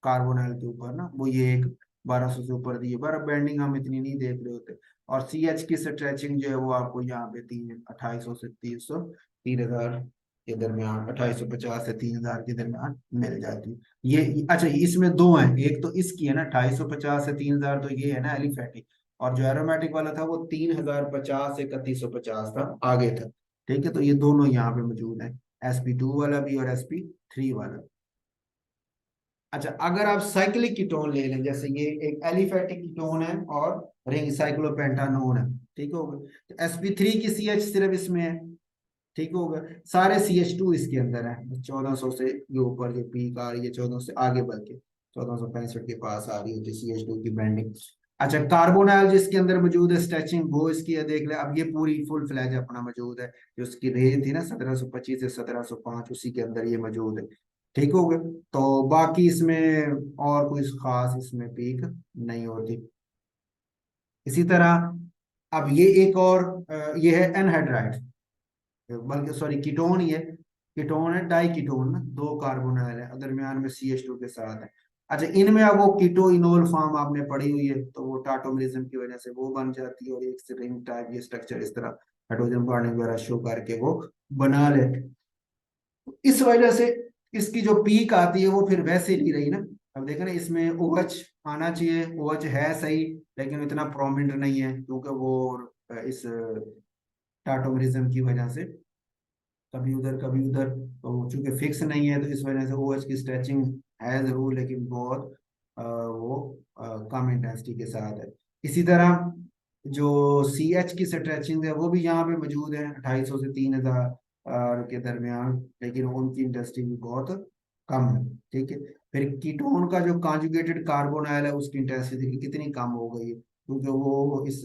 कार्बोनाइल के ऊपर ना, वो ये एक 1200 से ऊर दी है, पर बेंडिंग हम इतनी नहीं देख रहे होते। और CH की स्ट्रेचिंग जो है वो आपको यहाँ पे 2800 से 300 3000 के दरमियान, 2850 से 3000 के दरमियान मिल जाती है। ये अच्छा, इसमें दो हैं, एक तो इसकी है ना 2850 से 3000, तो ये है ना एलिफेटिक, और जो एरोमेटिक वाला था वो 3050 से 3150 था, आगे था। ठीक है, तो ये दोनों यहाँ पे मौजूद है, sp2 वाला भी और sp3 वाला। अच्छा, अगर आप साइक्लिक कीटोन ले लें, जैसे ये एक एलिफेटिक कीटोन है और रिंग साइक्लोपेंटानोन है, ठीक होगा, तो sp3 की CH सिर्फ इसमें है। ठीक होगा, सारे CH2 इसके अंदर है, 1400 से ये ऊपर जो पीक आ रही है 1400 से आगे बढ़ के 1465 के पास आ रही है CH2 की बैंडिंग। अच्छा, कार्बोनाइल जिसके अंदर मौजूद है स्ट्रेचिंग वो इसकी है, देख ले, अब ये पूरी फुल फ्लैज अपना मौजूद है, जो उसकी रेंज थी ना 1725 से 1705 उसी के अंदर ये मौजूद है। ठीक हो गया, तो बाकी इसमें और कोई खास इसमें पीक नहीं होती। इसी तरह अब ये एक और ये है एनहाइड्राइड, बल्कि सॉरी कीटोन ही है, कीटोन है, डाई कीटोन ना, दो कार्बोनाइल है दरमियान में CH2 के साथ है। अच्छा, इनमें अब वो कीटो इनोल फॉर्म आपने पढ़ी हुई है, तो वो टाटोमरिज्म की वजह से वो बन जाती है, और एक रिंग टाइप ये स्ट्रक्चर इस तरह हाइड्रोजन बॉन्डिंग वगैरह शो करके वो बना लेते। इस वजह से इसकी जो पीक आती है वो फिर वैसे नहीं रही ना। अब देखो ना, इसमें OH आना चाहिए, OH है सही, लेकिन इतना प्रोमिनेंट नहीं है, क्योंकि वो इस टाटोमरिज्म की वजह से कभी उधर कभी उधर, तो चूंकि फिक्स नहीं है, तो इस वजह से OH की स्ट्रेचिंग है जरूर, लेकिन बहुत वो कम इंटेंसिटी के साथ है। इसी तरह जो CH की स्ट्रेचिंग है वो भी यहाँ पे मौजूद है, 250 से 3000 के दरमियान, लेकिन उनकी इंटेंसिटी भी बहुत कम है। ठीक है। फिर कीटोन का जो कॉन्जुगेटेड कार्बोन आयल है उसकी इंटेंसिटी कितनी कम हो गई है, क्योंकि वो इस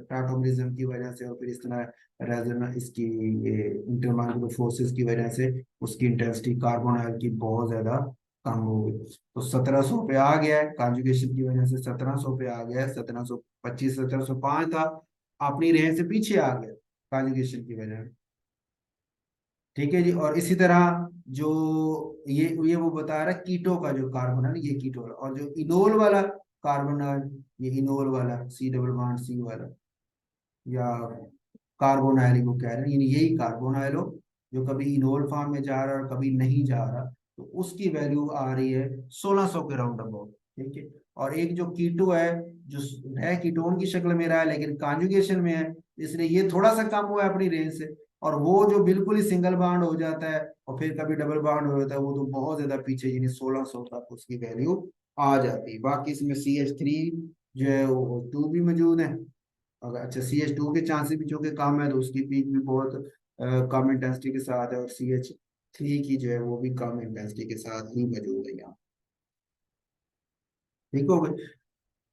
टाटोमरिज्म की वजह से और फिर इस तरह रेजोनेंस इसकी ये इंटरमॉलिक्यूलर फोर्सेस की वजह से उसकी इंटेंसिटी कार्बन आयल की बहुत ज्यादा कम हो गई। तो 1700 पे आ गया है, कॉन्जुगेशन की वजह से 1700 पे आ गया है, 1725 1705 था, अपनी रेंज से पीछे आ गया कॉन्जुगेशन की वजह से। ठीक है जी। और इसी तरह जो ये वो बता रहा है कीटो का जो कार्बन है ना, ये कीटो है, और जो इनोल वाला कार्बन है, ये इनोल वाला C डबल बॉन्ड C वाला, या कार्बोनाइल को कह रहे हैं, यानी यही कार्बोनाइल हो जो कभी इनोल फॉर्म में जा रहा है और कभी नहीं जा रहा, तो उसकी वैल्यू आ रही है 1600 के राउंड अबाउट। ठीक है। और एक जो कीटो है, जो है कीटोन की शक्ल में रहा है लेकिन कॉन्जुगेशन में है, इसलिए ये थोड़ा सा कम हुआ है अपनी रेंज से। और वो जो बिल्कुल ही सिंगल बॉन्ड हो जाता है और फिर कभी डबल बॉन्ड हो जाता है, वो तो बहुत ज्यादा पीछे, यानी 1600 तक उसकी वैल्यू आ जाती है। बाकी इसमें CH3 जो है वो 2 भी मौजूद है। अगर अच्छा CH2 के चांसेस भी चूंकि कम है, तो उसकी पीक भी बहुत कम इंटेंसिटी के साथ है, और CH3 की जो है वो भी कम इंटेंसिटी के साथ ही मौजूद है यहाँ। ठीक हो गए।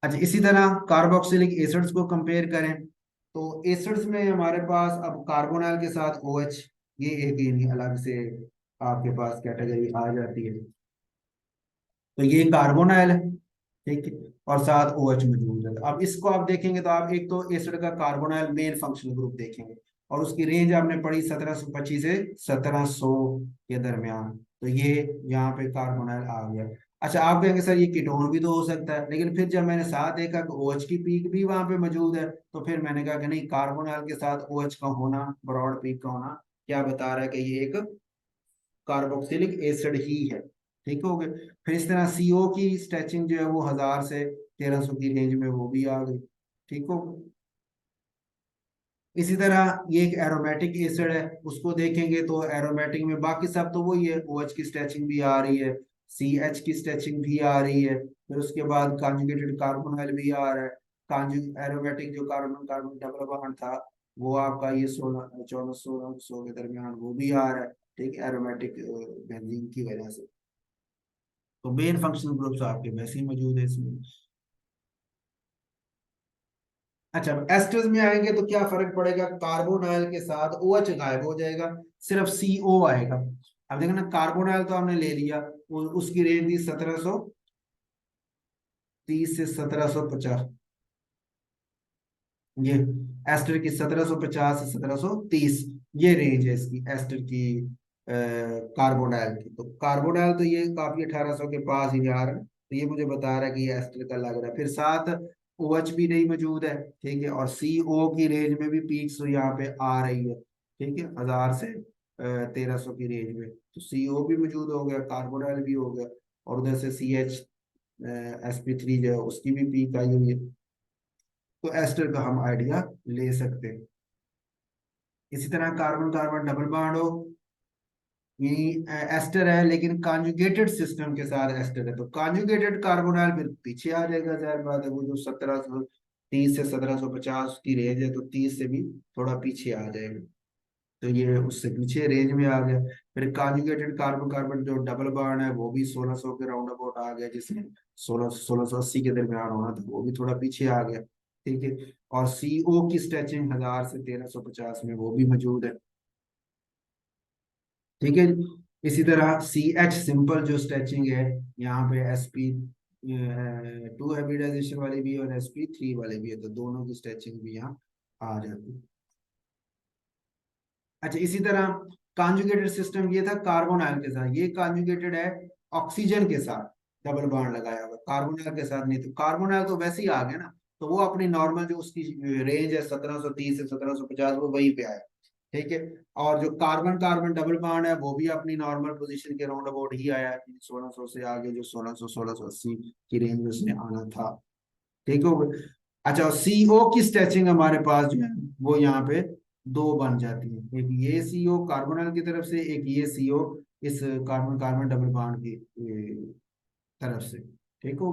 अच्छा, इसी तरह कार्बोक्सिलिक एसिड्स को कंपेयर करें, तो एसिड्स में हमारे पास अब कार्बोनाइल के साथ OH, ये एक यानी अलग से आपके पास कैटेगरी आ जाती है। तो ये कार्बोनाइल है। ठीक है। और साथ OH मौजूद है। अब इसको आप देखेंगे तो आप एक तो एसिड का कार्बोनाइल मेन फंक्शनल ग्रुप देखेंगे, और उसकी रेंज आपने पढ़ी 1725 से 1700 के दरमियान, तो ये यहाँ पे कार्बोनाइल आ गया। अच्छा, आप कहेंगे सर ये कीटोन भी तो हो सकता है, लेकिन फिर जब मैंने साथ देखा कि OH की पीक भी वहां पे मौजूद है, तो फिर मैंने कहा कि नहीं, कार्बोनाइल के साथ OH का होना, ब्रॉड पीक का होना, क्या बता रहा है कि ये एक कार्बोक्सिलिक एसिड ही है। ठीक हो गए। फिर इस तरह CO की स्ट्रेचिंग जो है वो 1000 से 1300 की रेंज में वो भी आ गई। ठीक हो गए। इसी तरह ये एक एरोमेटिक एसिड है, उसको देखेंगे तो एरोमेटिक में बाकी सब तो वही है, OH की स्ट्रेचिंग भी आ रही है, CH की स्ट्रेचिंग भी आ रही है, फिर उसके बाद कॉन्जुगेटेड कार्बोनाइल भी आ रहा है। कॉन्जु एरोमेटिक जो कार्बन कार्बन डबल बॉन्ड था, वो आपका ये 16 14 16 के दरमियान वो भी आ रहा है। ठीक है, एरोमेटिक बेंजीन की वजह से। तो मेन फंक्शनल ग्रुप्स आपके वैसे ही मौजूद है इसमें। अच्छा, अब एस्टर्स में आएंगे तो क्या फर्क पड़ेगा, कार्बोनाइल के साथ OH गायब हो जाएगा, सिर्फ CO आएगा। अब देखो ना, कार्बोनाइल तो हमने ले लिया, उसकी रेंज थी 1730 से 1750, ये एस्टर की 1750 से 1730, ये रेंज है इसकी एस्टर की, कार्बोनाइल की। तो कार्बोनाइल तो ये काफी 1800 के पास ही आ रहा है, तो ये मुझे बता रहा है कि ये एस्टर का लग रहा है। फिर साथ OH भी नहीं मौजूद है। ठीक है। और CO की रेंज में भी पीक्स यहाँ पे आ रही है। ठीक है, 1000 से 1300 की रेंज में, तो CO भी मौजूद हो गया, कार्बोनाइल भी हो गया, और उधर से CH sp3 जो है उसकी भी पीक आई हुई है। तो एस्टर का हम आइडिया ले सकते हैं। इसी तरह कार्बन कार्बन डबल बॉन्ड हो, यही एस्टर है, लेकिन कॉन्जुगेटेड सिस्टम के साथ एस्टर है, तो कॉन्जुगेटेड कार्बोनाइल फिर पीछे आ जाएगा, जाहिर बात है, वो जो 1730 से 1750 की रेंज है, तो 30 से भी थोड़ा पीछे आ जाएगा, तो ये उससे पीछे रेंज में आ गया। फिर कॉन्जुगेटेड कार्बन कार्बन जो डबल बॉन्ड है वो भी 1600 के राउंड अबाउट आ गया, जिसमें 1680 के दरमियान होना था, वो भी थोड़ा पीछे आ गया। ठीक है। और CO की स्ट्रेचिंग 1000 से 1350 में वो भी मौजूद है। ठीक है। इसी तरह CH सिंपल जो स्ट्रेचिंग है, यहाँ पे sp2 हाइब्रिडाइजेशन वाली भी है और sp3 वाली भी है, तो दोनों की स्ट्रेचिंग भी यहाँ आ जाती है। अच्छा, इसी तरह कॉन्जुगेटेड सिस्टम ये था कार्बोनाइल के साथ, ये कॉन्जुगेटेड है ऑक्सीजन के साथ, डबल बॉन्ड लगाया हुआ कार्बोनाइल के साथ नहीं, तो कार्बोनाइल तो वैसे ही आ गया ना, तो वो अपनी नॉर्मल जो उसकी रेंज है 1730 से 1750 वो वहीं पे आया। ठीक है। और जो कार्बन कार्बन डबल बॉन्ड है वो भी अपनी नॉर्मल पोजीशन के राउंड अबाउट ही आया, 1600 से आगे जो 1600 1680 की रेंज में उसने आना था। ठीक हो गया। अच्छा, सीओ की स्ट्रेचिंग हमारे पास जो है वो यहाँ पे दो बन जाती है, एक ये सीओ कार्बोनल की तरफ से, एक ये सीओ इस कार्बन कार्बन डबल बॉन्ड की तरफ से। ठीक हो।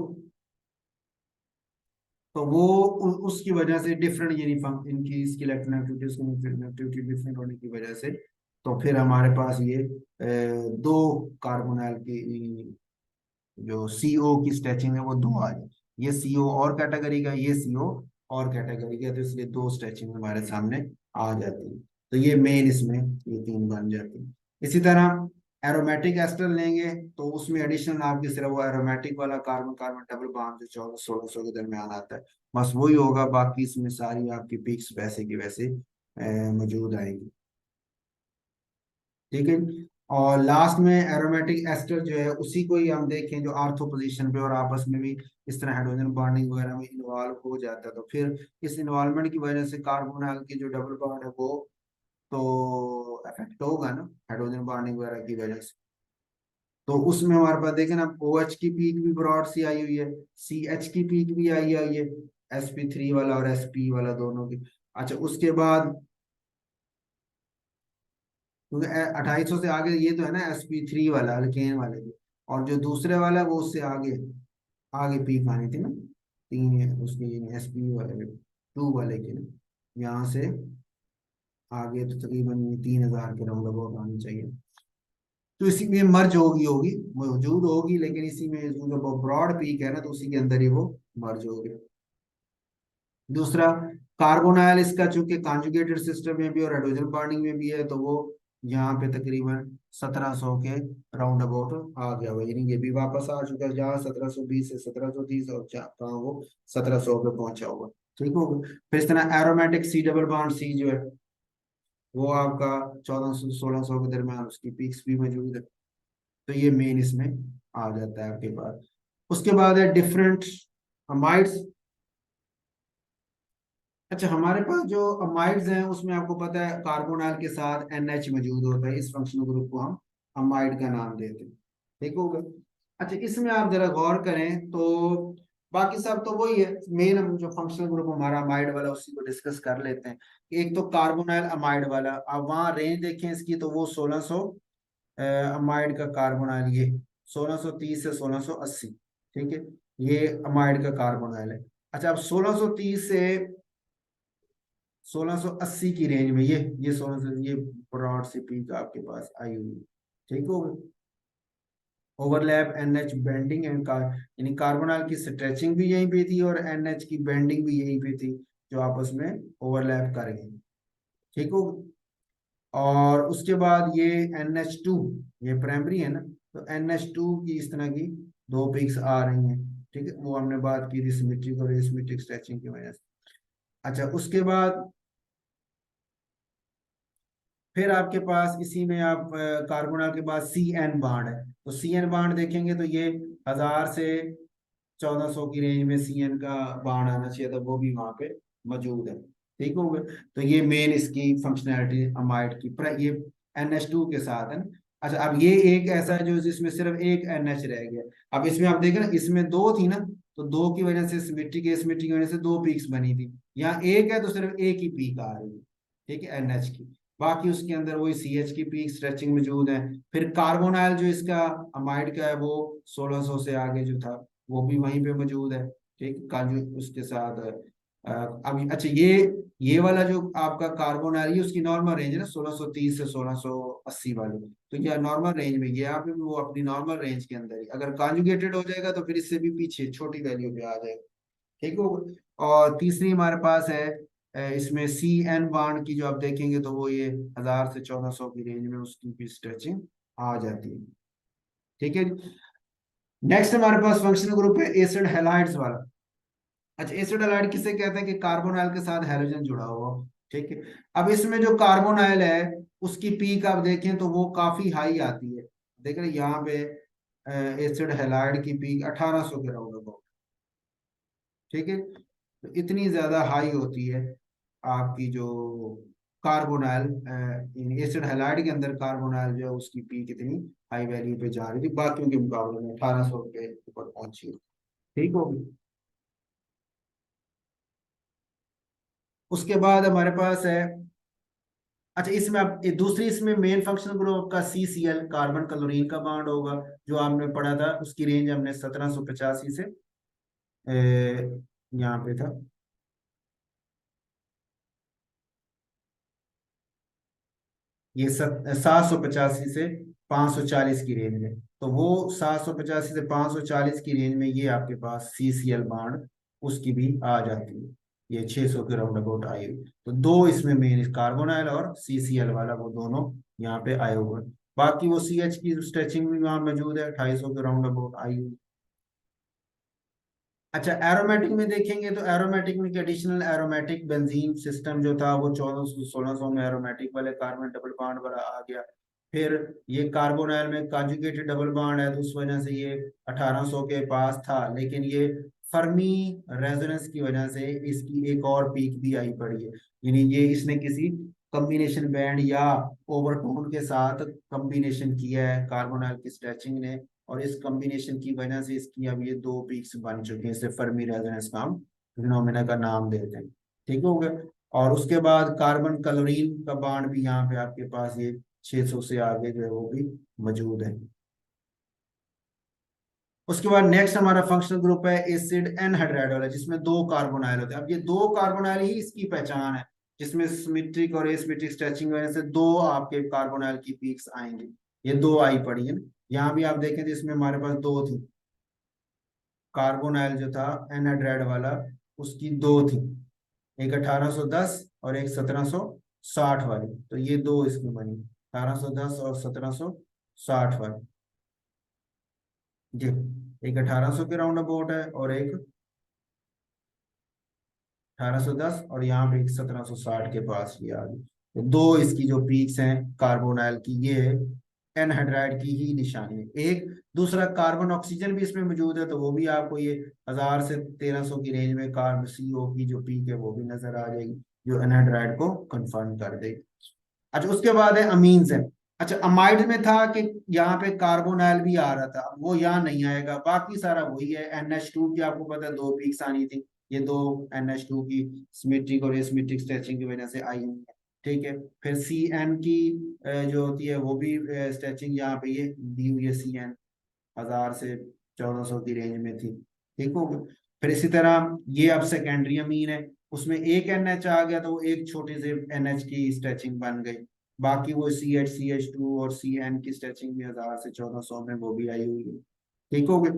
तो वो उसकी वजह से डिफरेंट यूनिफॉर्म इनकी इसकी इलेक्ट्रोनेगेटिविटी उसकी नेगेटिविटी डिफरेंट होने की वजह से, तो फिर हमारे पास ये दो कार्बोनाइल की जो सीओ की स्ट्रेचिंग है वो दो आ रही है। ये सीओ और कैटेगरी का, ये सीओ और कैटेगरी का, तो इसलिए दो स्ट्रेचिंग हमारे सामने आ जाती है। तो ये मेन इसमें ये तीन बन जाती है। इसी तरह एरोमेटिक एस्टर लेंगे तो उसमें एडिशनल आपकी सिर्फ वो एरोमेटिक वाला कार्बन कार्बन डबल बॉन्ड जो 1400 1600 के दरमियान आता है, बस वही होगा। बाकी इसमें सारी आपकी पिक्स वैसे की वैसे मौजूद आएंगी। ठीक है। और लास्ट में एरोमेटिक एस्टर जो है उसी को ही हम देखें जो आर्थो पोजीशन पे और आपस में भी इस तरह हाइड्रोजन बॉन्डिंग वगैरह में इन्वॉल्व हो जाता है, तो फिर इस इन्वॉल्वमेंट की वजह से कार्बोनल की जो डबल बॉन्ड है वो तो अफेक्ट होगा ना हाइड्रोजन बॉन्डिंग वगैरह की वजह से। तो उसमें हमारे पास देखें ना, ओ एच की पीक भी ब्रॉड सी आई हुई है, सी एच की पीक भी आई हुई है, sp3 वाला और sp वाला दोनों की। अच्छा, उसके बाद क्योंकि 2800 से आगे ये तो है ना sp3 वाला अल्केन वाले की, और जो दूसरे वाला है वो उससे आगे आगे पीक आनी थी ना, तीन उसकी sp वाले 2 वाले की ना, यहाँ से आगे तो तकरीबन 3000 के राउंड अबाउट आनी चाहिए। तो इसी में मर्ज होगी होगी मौजूद होगी, लेकिन इसी में जो ब्रॉड पीक है ना तो उसी के अंदर ही वो मर्ज होगी। दूसरा, कार्बोनाइल इसका चूंकि कॉन्जुगेटेड सिस्टम में भी और हाइड्रोजन बॉन्डिंग में भी है, तो वो यहाँ पे तकरीबन 1700 के राउंड अबाउट आ गया हुआ, यानी ये भी वापस आ चुका है जहाँ 1720 से 1730, और कहाँ वो 1700 पे पहुंचा हुआ। ठीक हो गया। फिर इस तरह aromatic C double bond C जो है वो आपका 1400 1600 के दरमियान उसकी पीक्स भी मौजूद है। तो ये मेन इसमें आ जाता है आपके पास। उसके बाद है डिफरेंट अमाइड्स। अच्छा, हमारे पास जो अमाइड्स हैं उसमें आपको पता है कार्बोनाइल के साथ NH मौजूद होता है, इस फंक्शनल ग्रुप को हम अमाइड का नाम देते हैं। ठीक होगा। अच्छा, इसमें आप जरा गौर करें तो बाकी सब तो वही है, मेन हम जो फंक्शनल ग्रुप हमारा अमाइड वाला उसी को डिस्कस कर लेते हैं। एक तो कार्बोनाइल अमाइड वाला, अब वहाँ रेंज देखें इसकी तो वो 1600 अमाइड का कार्बोनाइल, ये 1630 से 1680। ठीक है। ये अमाइड का कार्बोनाइल है। अच्छा, अब 1630 से 1680 की रेंज में ये 1600 ये ब्रॉड सी पीक आपके पास आई हुई है। ठीक हो गया। ओवरलैप NH बेंडिंग एंड यानी कार्बोनाइल की स्ट्रेचिंग भी यहीं पे थी और NH की बेंडिंग भी यहीं पे थी, जो आपस में ओवरलैप कर गई। ठीक हो गया। और उसके बाद ये NH2, ये प्राइमरी है ना, तो NH2 की इस तरह की दो पिक्स आ रही हैं। ठीक है, वो हमने बात की थी सिमेट्रिक और एसिमेट्रिक स्ट्रेचिंग की वजह से। अच्छा, उसके बाद फिर आपके पास इसी में आप कार्बोनल के बाद CN बाड है, तो CN बाड देखेंगे तो ये 1000 से 1400 की रेंज में CN का बाड आना चाहिए, तो वो भी वहां पे मौजूद है। ठीक हो गया। तो ये मेन इसकी फंक्शनैलिटी अमाइड की ये NH2 के साथ है ना। अच्छा, अब ये एक ऐसा है जो जिसमें सिर्फ एक NH रह गया। अब इसमें आप देखें ना, इसमें दो थी ना, तो दो की वजह से सिमेट्रिक एसिमेट्रिक की वजह से दो पीक्स बनी थी, यहाँ एक है तो सिर्फ एक ही पीक आ रही है। ठीक है, NH की। बाकी उसके अंदर वही CH की पीक स्ट्रेचिंग मौजूद है। फिर कार्बोनाइल जो इसका अमाइड का है वो 1600 से आगे जो था वो भी वहीं पे मौजूद है। ठीक, काजू उसके साथ अभी अच्छा, ये वाला जो आपका कार्बोनाइल ये उसकी नॉर्मल रेंज है ना 1630 से 1680 वाली, तो ये नॉर्मल रेंज में ये आप वो अपनी नॉर्मल रेंज के अंदर ही, अगर कॉन्जुगेटेड हो जाएगा तो फिर इससे भी पीछे छोटी वैल्यू पे आ जाएगा। ठीक हो। और तीसरी हमारे पास है इसमें CN बाड की, जो आप देखेंगे तो वो ये 1000 से 1400 की रेंज में उसकी भी स्ट्रेचिंग आ जाती है। ठीक है। नेक्स्ट हमारे पास फंक्शनल ग्रुप है एसिड हैलाइड्स वाला। अच्छा, एसिड हैलाइड किसे कहते हैं कि कार्बोनाइल के साथ हाइड्रोजन जुड़ा हुआ हो। ठीक है। अब इसमें जो कार्बोनाइल है उसकी पीक आप देखें तो वो काफी हाई आती है। देख रहे हैं यहाँ पे एसिड हैलाइड की पीक 1800 के राउंड अबाउट। ठीक है। तो इतनी ज्यादा हाई होती है आपकी जो कार्बोनाइल एसिड हैलाइड के अंदर कार्बोनाइल जो है उसकी पीक इतनी हाई वैल्यू पे जा रही थी, बाकियों के मुकाबले में 1800 के ऊपर पहुंची। ठीक होगी। उसके बाद हमारे पास है, अच्छा इसमें अब दूसरी इसमें मेन फंक्शनल ग्रुप का सी सी एल कार्बन क्लोरीन का बॉन्ड होगा, जो आपने पढ़ा था, उसकी रेंज हमने 1785 से यहाँ पे था, ये 785 से 540 की रेंज में। तो वो 785 से 540 की रेंज में ये आपके पास सी सी एल बॉन्ड उसकी भी आ जाती है, ये 600 के राउंड अबाउट आई हुई। तो दो इसमें मेन कार्बोनाइल और सी सी एल वाला, वो दोनों यहाँ पे आए हुए हैं। बाकी वो सी एच की स्ट्रेचिंग भी वहाँ मौजूद है, 250 के राउंड अबाउट आई हुई। अच्छा एरोमेटिक में देखेंगे तो एरोमेटिक में एडिशनल एरोमेटिक बेंजीन सिस्टम जो था वो 1400 1600 में एरोमेटिक वाले कार्बन डबल बॉन्ड वाला आ गया। फिर ये कार्बोनाइल में कॉन्जुगेटेड डबल बॉन्ड है, तो उस वजह से ये 1800 के पास था, लेकिन ये फर्मी रेजोनेंस की वजह से इसकी एक और पीक भी आई पड़ी है। यानी ये इसने किसी कॉम्बिनेशन बैंड या ओवरटोन के साथ कॉम्बिनेशन किया है कार्बोनाइल की स्ट्रेचिंग ने, और इस कॉम्बिनेशन की वजह से इसकी अब ये दो पीक्स बन चुके हैं, इसे फर्मी रेजोनेंस का हम फिनोमेना का नाम देते हैं। ठीक हो गया। और उसके बाद कार्बन क्लोरीन का बॉन्ड भी यहाँ पे आपके पास ये 600 से आगे जो है वो भी मौजूद है। उसके बाद नेक्स्ट हमारा फंक्शनल ग्रुप है एसिड एनहाइड्राइड वाला, जिसमें दो कार्बोनाइल होते हैं। अब ये दो कार्बोनाइल ही इसकी पहचान है, जिसमें सिमेट्रिक और एसिमेट्रिक स्ट्रेचिंग वजह से दो आपके कार्बोनाइल की पीक्स आएंगे। ये दो आई पड़ी है ना, यहाँ भी आप देखें तो इसमें हमारे पास दो थी, कार्बोनाइल जो था एनहाइड्राइड वाला, उसकी दो थी, एक 1810 और एक 1760 वाली। तो ये दो इसमें बनी, 1810 और 1760 वाली जी। एक 1800 के राउंड अबाउट है और एक 1810, और यहाँ पे एक 1760 के पास ये आ गई। तो दो इसकी जो पीक्स हैं कार्बोनाइल की, ये एनहाइड्राइड की ही निशानी है। एक दूसरा कार्बन ऑक्सीजन भी इसमें मौजूद है, तो वो भी आपको ये 1000 से 1300 की रेंज में कार्बन सीओ की जो पीक है वो भी नजर आ जाएगी, जो एनहाइड्राइड को कंफर्म कर देगी। अच्छा उसके बाद है अमीन्स है। अच्छा अमाइड में था कि यहाँ पे कार्बोनाइल भी आ रहा था, वो यहाँ नहीं आएगा, बाकी सारा वही है। NH2 की आपको पता है दो पीक्स आनी थी, ये दो NH2 की सिमेट्रिक और एसिमेट्रिक स्ट्रेचिंग की वजह से आई हुई है। ठीक है। फिर CN की जो होती है वो भी स्ट्रेचिंग यहाँ पे ये दी हुई है, CN 1000 से 1400 की रेंज में थी। ठीक हो गया। फिर इसी तरह ये अब सेकेंडरी अमीन है, उसमें एक NH आ गया तो वो एक छोटे से NH की स्ट्रेचिंग बन गई। बाकी वो CH CH2 और CN की स्ट्रेचिंग भी 1000 से 1400 में वो भी आई हुई है। ठीक हो गया।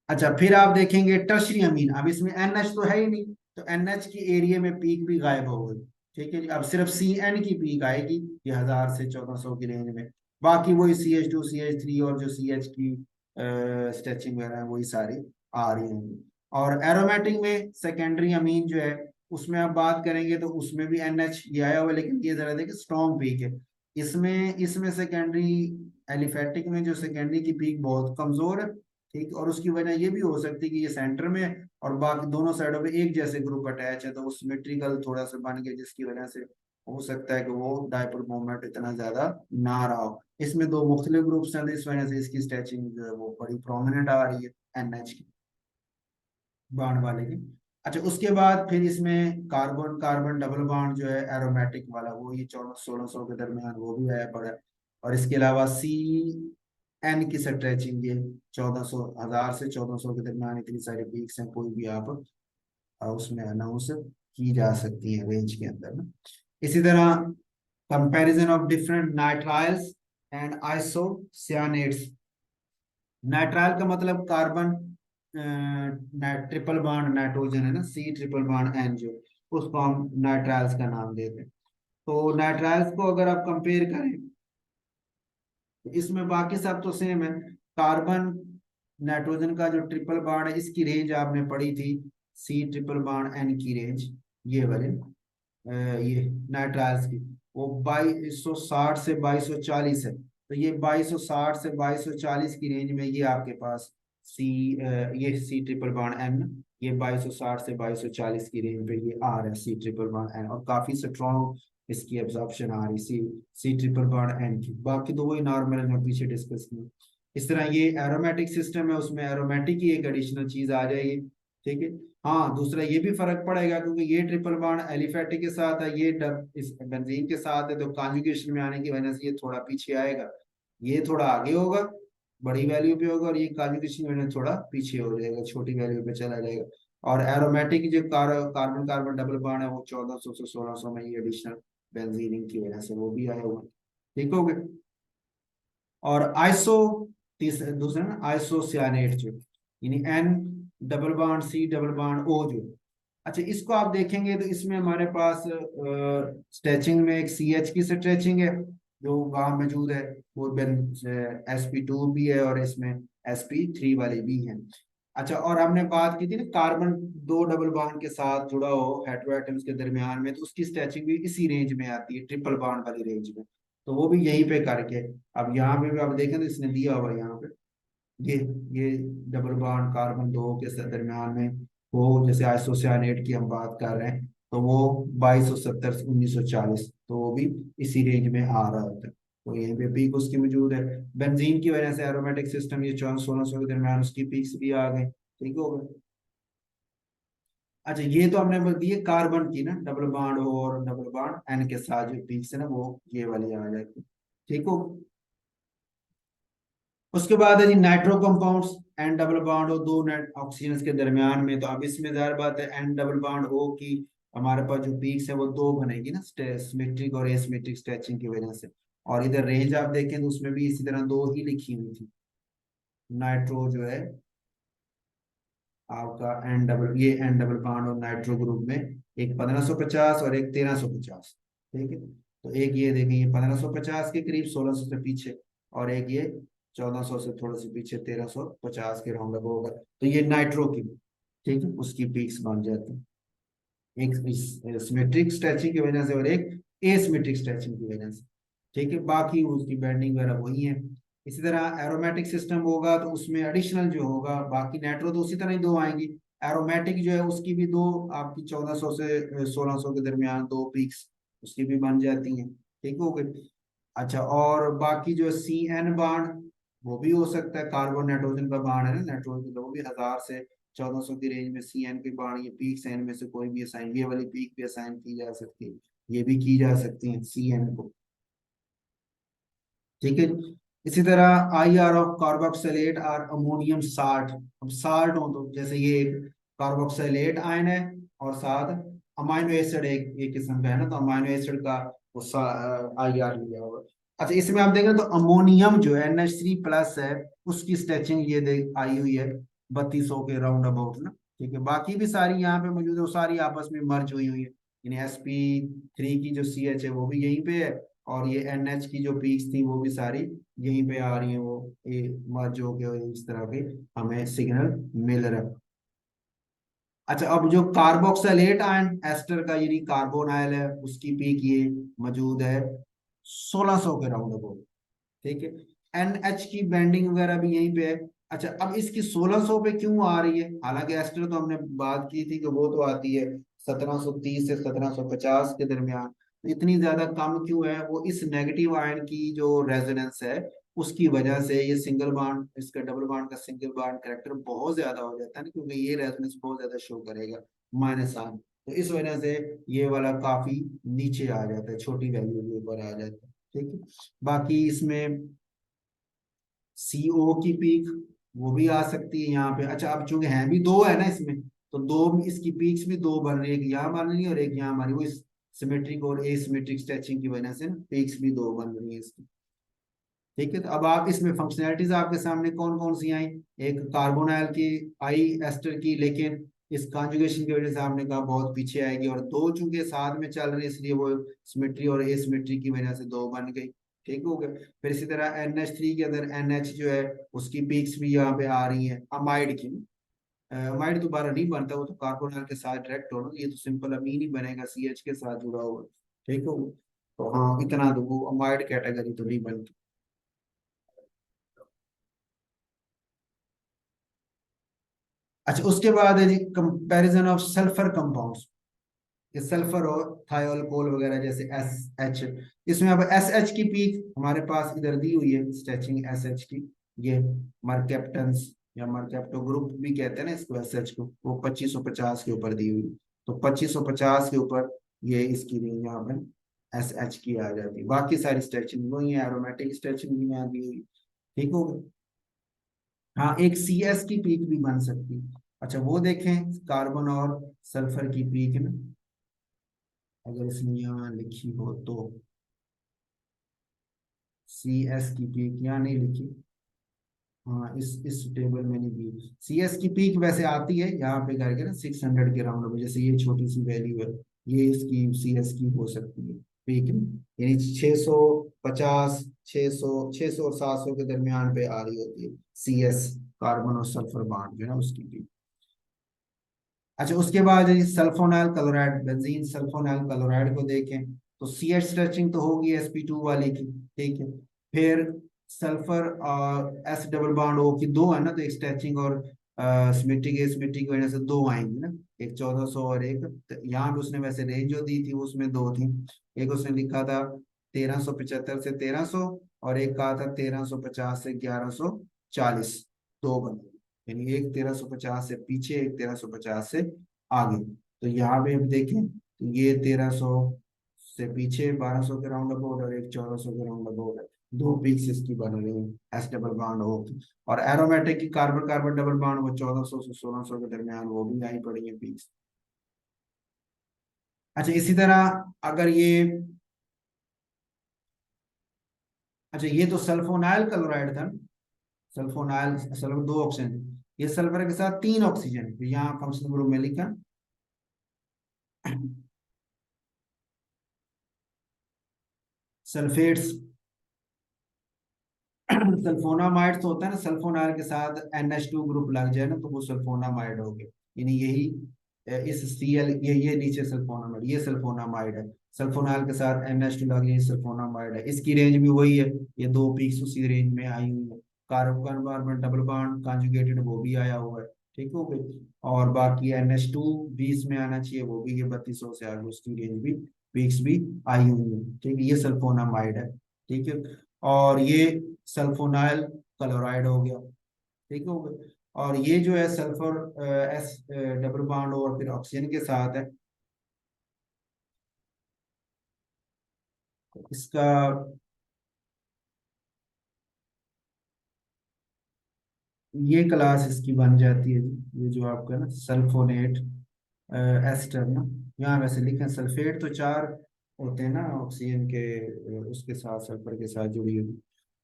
अच्छा फिर आप देखेंगे टर्शरी अमीन, अब इसमें NH तो है ही नहीं, तो NH की एरिया में पीक भी गायब हो गई। ठीक है जी, अब सिर्फ CN की पीक आएगी, ये 1000 से 1400 की रेंज में। बाकी वही CH2 CH3 और जो CH की स्ट्रेचिंग वगैरह है वही सारी आ रही होंगी। और एरोमेटिक में सेकेंडरी अमीन जो है उसमें आप बात करेंगे तो उसमें भी NH ये आया हुआ है, लेकिन ये जरा देखिए स्ट्रॉन्ग पीक है। इसमें इसमें सेकेंडरी एलिफेटिक में जो सेकेंडरी की पीक बहुत कमजोर है। ठीक, और उसकी वजह ये भी हो सकती है कि ये सेंटर में है और बाकी दोनों साइडों पे एक जैसे ग्रुप अटैच है, तो वो सिमेट्रिकल थोड़ा सा बन गया, जिसकी वजह से हो सकता है कि वो डायपोल मोमेंट इतना ज्यादा ना रहा हो। इसमें दो मुख्तलिफ ग्रुप्स हैं, तो इस वजह से इसकी स्ट्रेचिंग जो है वो बड़ी प्रोमिनेंट आ रही है NH की, बॉन्ड वाले की। अच्छा उसके बाद फिर इसमें कार्बन कार्बन डबल बॉन्ड जो है एरोमेटिक वाला, वो ये 1400 1600 के दरमियान वो भी आया पड़ा है। और इसके अलावा CN की स्ट्रेचिंग ये 1400 1000 से 1400 के दरमियान इतनी सारी पीक्स हैं, कोई भी आप उसमें अनाउंस की जा सकती है रेंज के अंदर ना। इसी तरह comparison of different nitriles and isocyanates. Nitrile का मतलब कार्बन ट्रिपल बॉन्ड नाइट्रोजन है ना, C ट्रिपल बॉन्ड N, जो उसको हम नाइट्राइल्स का नाम देते हैं। तो नाइट्राइल्स को अगर आप कंपेयर करें तो इसमें बाकी सब तो सेम है। कार्बन नाइट्रोजन का जो ट्रिपल बॉन्ड है इसकी रेंज आपने पढ़ी थी, C ट्रिपल बॉन्ड N की रेंज, ये वाले ये नाइट्राइल्स की, वो 2260 से 2240 है। तो ये 2260 से 2240 की रेंज में ये आपके पास सी, ये सी ट्रिपल बॉन्ड एन, ये 2260 से 2240 की रेंज पे ये आ रहा है सी ट्रिपल बॉन्ड एन, और काफी स्ट्रॉन्ग इसकी एब्जॉर्प्शन आ रही सी ट्रिपल बॉन्ड एन की। बाकी तो वही नॉर्मल है जो पीछे डिस्कस किया। इस तरह ये एरोमेटिक सिस्टम है, उसमें एरोमेटिक की एक एडिशनल चीज आ जाएगी। ठीक है। हाँ, दूसरा ये भी फर्क पड़ेगा क्योंकि ये ट्रिपल बॉन्ड एलिफेटिक के साथ है, ये इस बेंजीन के साथ है, तो कॉन्जुगेशन में आने की वजह से ये थोड़ा पीछे आएगा, ये थोड़ा आगे होगा, बड़ी वैल्यू पे होगा, और ये कॉन्जुगेशन में थोड़ा पीछे हो जाएगा, छोटी वैल्यू पे चला जाएगा। और एरोमेटिक जो कार्बन कार्बन डबल बॉन्ड है वो 1400 से 1600 में, ये एडिशनल बेंजीनिंग की वजह से वो भी आया हुआ है। ठीक हो गया। और आइसो, दूसरा ना आइसोसियानेट जो, यानी N double bond C double bond O जो, अच्छा इसको आप देखेंगे तो इसमें हमारे पास स्ट्रेचिंग में एक सी एच की स्ट्रेचिंग है जो वहां मौजूद है, वो sp2 भी है, और इसमें sp3 वाली भी है। अच्छा, और हमने बात की थी ना कार्बन दो डबल बॉन्ड के साथ जुड़ा हो हेटेरो एटम्स के दरमियान में, तो उसकी स्ट्रेचिंग भी इसी रेंज में आती है, ट्रिपल बॉन्ड वाली रेंज में, तो वो भी यहीं पे करके। अब यहाँ पे भी आप देखें तो इसने दिया हुआ है यहाँ पे, ये ये डबल बॉन्ड कार्बन दो के दरमियान में, वो जैसे आइसोसियानेट की हम बात कर रहे हैं, तो वो 2270 से 1940, तो वो भी इसी रेंज में आ रहा होता है, तो यहीं पे पीक उसकी मौजूद है। बेंजीन की वजह से एरोमेटिक सिस्टम ये 1400 के दरमियान उसकी पीक्स भी आ गए। ठीक हो गए। अच्छा, ये तो हमने बोल दिए कार्बन की ना, डबल बॉन्ड हो और डबल बॉन्ड एन के साथ जो पीक्स है ना, वो ये वाली आ जाती है। ठीक हो। उसके बाद है जी nitro compounds, N double bond हो दो नेट ऑक्सीजन के दरमियान में, तो अब इसमें जाहिर बात है एन डबल बॉन्ड हो कि हमारे पास जो पीक्स है वो दो बनेगी ना, सिमेट्रिक और एसिमेट्रिक स्ट्रेचिंग की वजह से। और इधर रेंज आप देखें तो उसमें भी इसी तरह दो ही लिखी हुई थी। नाइट्रो जो है आपका एन डबल, ये एन डबल बॉन्ड और नाइट्रो ग्रुप में, एक 1550 और एक 1350। ठीक है, तो एक ये देखें ये 1550 के करीब, 1600 से पीछे, और एक ये 1400 से थोड़ा से पीछे 1350 के राउंड अबाउट होगा, तो ये नाइट्रो की, ठीक है, उसकी पीक्स बन जाती है, एक सिमेट्रिक स्ट्रेचिंग की वजह से और एक एसिमेट्रिक स्ट्रेचिंग की वजह से। ठीक है, बाकी उसकी बैंडिंग वगैरह वही है। इसी तरह एरोमेटिक सिस्टम होगा तो उसमें एडिशनल जो होगा, बाकी नाइट्रो तो उसी तरह ही दो आएंगी, एरोमेटिक जो है उसकी भी दो, आपकी 1400 से 1600 के दरमियान दो पीक्स उसकी भी बन जाती हैं। ठीक हो गई। अच्छा, और बाकी जो सी एन बाड, वो भी हो सकता है, कार्बन नाइट्रोजन का बाड है ना, नाइट्रोजन का, वो भी 1000 से 1400 की रेंज में सी एन के बाड, ये पीक्स हैं, इनमें से कोई भी असाइन, ये वाली पीक भी असाइन की जा सकती है, ये भी की जा सकती है सी एन को। ठीक है। इसी तरह आई आर ऑफ कार्बोक्सिलेट और अमोनियम साल्ट, अब साल्ट हो तो जैसे ये एक कार्बोक्सिलेट आयन है, और साथ अमाइनो एसिड एक किस्म का है ना, तो अमाइनो एसिड का वो आई आर लिया होगा। अच्छा, इसमें आप देखें तो अमोनियम जो है NH3+ है, उसकी स्ट्रेचिंग ये देख आई हुई है 3200 के राउंड अबाउट ना। ठीक है, बाकी भी सारी यहाँ पे मौजूद है, वो सारी आपस में मर्ज हुई हुई है, यानी sp3 की जो CH है वो भी यहीं पे है, और ये NH की जो पीक्स थी वो भी सारी यहीं पे आ रही है, वो ये मर्ज हो के इस तरह के हमें सिग्नल मिल रहा है। अच्छा, अब जो कार्बोक्सिलेट आयन एस्टर का यानी कार्बोनाइल है, उसकी पीक ये मौजूद है 1600 के राउंड अबाउट। ठीक है, NH की बैंडिंग वगैरह भी यहीं पे है। अच्छा, अब इसकी 1600 पे क्यों आ रही है, हालांकि एस्टर तो हमने बात की थी कि वो तो आती है 1730 से 1750 के दरमियान, तो इतनी ज्यादा कम क्यों है, वो इस नेगेटिव आयन की जो रेजोनेंस है उसकी वजह से, ये सिंगल बॉन्ड, इसका डबल बॉन्ड का सिंगल बॉन्ड करेक्टर बहुत ज्यादा हो जाता है ना, क्योंकि ये रेजोनेंस बहुत ज्यादा शो करेगा, -8, तो इस वजह से ये वाला काफी नीचे आ जाता है, छोटी वैल्यू के ऊपर आ जाता है। ठीक है, बाकी इसमें CO की पीक वो भी आ सकती है यहाँ पे। अच्छा, अब चूंकि है भी दो है ना इसमें, तो दो इसकी पीक्स भी दो बन रही है, एक यहाँ बन रही है और एक यहाँ बन रही है, वो इस सिमेट्रिक और एसिमेट्रिक स्ट्रेचिंग की वजह से ना पीक्स भी दो बन रही है इसकी। ठीक है, तो अब आप इसमें फंक्शनैलिटीज आपके सामने कौन कौन सी आई, एक कार्बोनाइल की आई, एस्टर की, लेकिन इस कॉन्जुगेशन की वजह से आपने कहा बहुत पीछे आएगी, और दो चूंकि साथ में चल रही है इसलिए वो सिमेट्री और एसिमेट्री की वजह से दो बन गई। ठीक हो गया। फिर इसी तरह NH3 के अंदर NH जो है उसकी पीक्स भी यहाँ पे आ रही है, अमाइड की। अमाइड दोबारा नहीं बनता, वो तो कार्बोनाइल के साथ डायरेक्ट होना, ये तो सिंपल अमीन ही बनेगा CH के साथ जुड़ा हुआ। ठीक हो, तो हाँ इतना तो वो अमाइड कैटेगरी तो नहीं बनती। अच्छा, उसके बाद है जी कंपैरिजन ऑफ सल्फर कंपाउंड्स। ये सल्फर और थायोल कोल वगैरह जैसे एस एच, इसमें अब एस एच की पीक हमारे पास इधर दी हुई है, स्ट्रेचिंग एस एच की। ये मरकेप्टन्स या मरकेप्टो ग्रुप भी कहते हैं ना इसको, एस एच को, वो 2550 के ऊपर दी हुई। तो 2550 के ऊपर ये इसकी रेंज यहाँ पर एस एच की आ जाती है। बाकी सारी स्ट्रेचिंग वही है, एरोमेटिक स्ट्रेचिंग भी यहाँ दी हुई। ठीक हो गया। हाँ, एक सी एस की पीक भी बन सकती है। अच्छा, वो देखें कार्बन और सल्फर की पीक ना, अगर इसने यहाँ लिखी हो तो सी एस की पीक यहाँ नहीं लिखी। हाँ, इस टेबल में नहीं दी। सी एस की पीक वैसे आती है यहाँ पे करके ना 600 के राउंड में, जैसे ये छोटी सी वैल्यू है, ये इसकी सी एस की हो सकती है पीक में, यानी 650, 600 और 700 के दरमियान पे आ रही होती है सी एस, कार्बन और सल्फर बॉन्ड जो है उसकी पीक। अच्छा, उसके बाद sulfonyl chloride, benzene sulfonyl chloride को देखें तो सी एच स्ट्रेचिंग तो होगी sp2 वाले की। ठीक है। फिर सल्फर और एस डबल बॉन्ड ओ की दो है ना, तो एक स्ट्रेचिंग और स्मिटिक की वजह से दो आएंगी ना, एक 1400 और एक, तो यहाँ पे उसने वैसे रेंज जो दी थी उसमें दो थी। एक उसने लिखा था 1375 से 1300, और एक कहा था 1350 से 1140, दो बने, यानी एक 1350 से पीछे, एक 1350 से आगे। तो यहाँ पे हम देखें तो ये 1300 से पीछे 1200 के राउंड अबाउट, और एक 1400 के राउंड अबाउट है। दो पीक्स इसकी बन रही है एस डबल बॉन्ड हो। और एरोमेटिक की कार्बन कार्बन डबल बॉन्ड वो 1400 से 1600 के दरमियान वो भी आई पड़ी है पीक्स। अच्छा, इसी तरह अगर ये, अच्छा ये तो सल्फोनाइल क्लोराइड था। सल्फोनाइल, सल्फर दो ऑक्सीजन, ये सल्फर के साथ तीन ऑक्सीजन, तो यहाँ फंक्शनल ग्रुप में लिखा सल्फेट्स। सल्फोनामाइड तो होता है ना, सल्फोनाइल के साथ NH2 ग्रुप लग जाए ना तो वो सल्फोनामाइड हो गए, यानी यही इस Cl, ये नीचे सल्फोनामाइड, ये सल्फोनामाइड है। सल्फोनाइल के साथ NH2 लग जाए, सल्फोनामाइड है। इसकी रेंज भी वही है, ये दो पीक्स उसी रेंज में आई हुई है। Carbon carbon double bond conjugated वो भी आया हुआ है। ठीक हो गई। और बाकी NH2 20 में आना चाहिए, वो भी ये 3200 से आगे उसकी रेंज भी, पीक्स भी आई हुई है। ठीक है, ये सल्फोनामाइड है। ठीक है। और ये सल्फोनाइल क्लोराइड हो गया। ठीक हो गया। और ये जो है सल्फर एस डबल बॉन्ड और फिर ऑक्सीजन के साथ है, इसका ये क्लास इसकी बन जाती है जी। ये जो आपका ना सल्फोनेट एस्टर ना, यहाँ वैसे लिखे सल्फेट तो चार होते हैं ना ऑक्सीजन के, उसके साथ सल्फर के साथ जुड़ी हुई,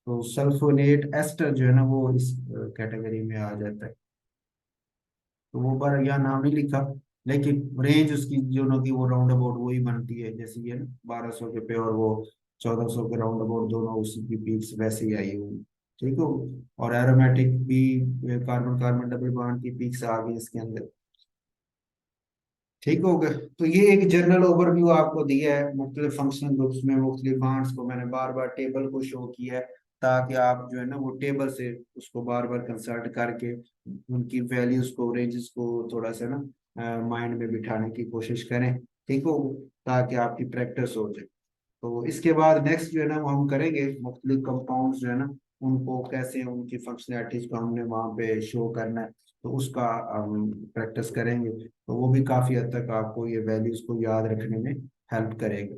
तो सल्फोनेट एस्टर जो है ना वो इस कैटेगरी में आ जाता है। तो वो बार यहाँ नाम नहीं लिखा, लेकिन रेंज उसकी जो ना की वो राउंड अबाउट वही बनती है, जैसे ये ना 1200 के पे और वो 1400 के राउंड अबाउट, दोनों उसी की पीक्स वैसे ही आई हुई। ठीक हो। और एरोमेटिक भी कार्बन कार्बन डबल बॉन्ड की पीक्स आ गई इसके अंदर। ठीक हो गया। तो ये एक जनरल ओवरव्यू आपको दिया है मुख्तलिफ फंक्शनल ग्रुप्स में मुख्तलिफ बॉन्ड्स को, मैंने बार बार टेबल को शो किया है, ताकि आप जो है ना वो टेबल से उसको बार बार कंसल्ट करके उनकी वैल्यूज को, रेंजेस को थोड़ा सा ना माइंड में बिठाने की कोशिश करें। ठीक हो, ताकि आपकी प्रैक्टिस हो जाए। तो इसके बाद नेक्स्ट जो है ना वो हम करेंगे मुख्तलिफ कंपाउंड्स जो है ना उनको कैसे, उनकी फंक्शनैलिटीज को हमने वहाँ पे शो करना है, तो उसका हम प्रैक्टिस करेंगे। तो वो भी काफ़ी हद तक आपको ये वैल्यूज को याद रखने में हेल्प करेगा।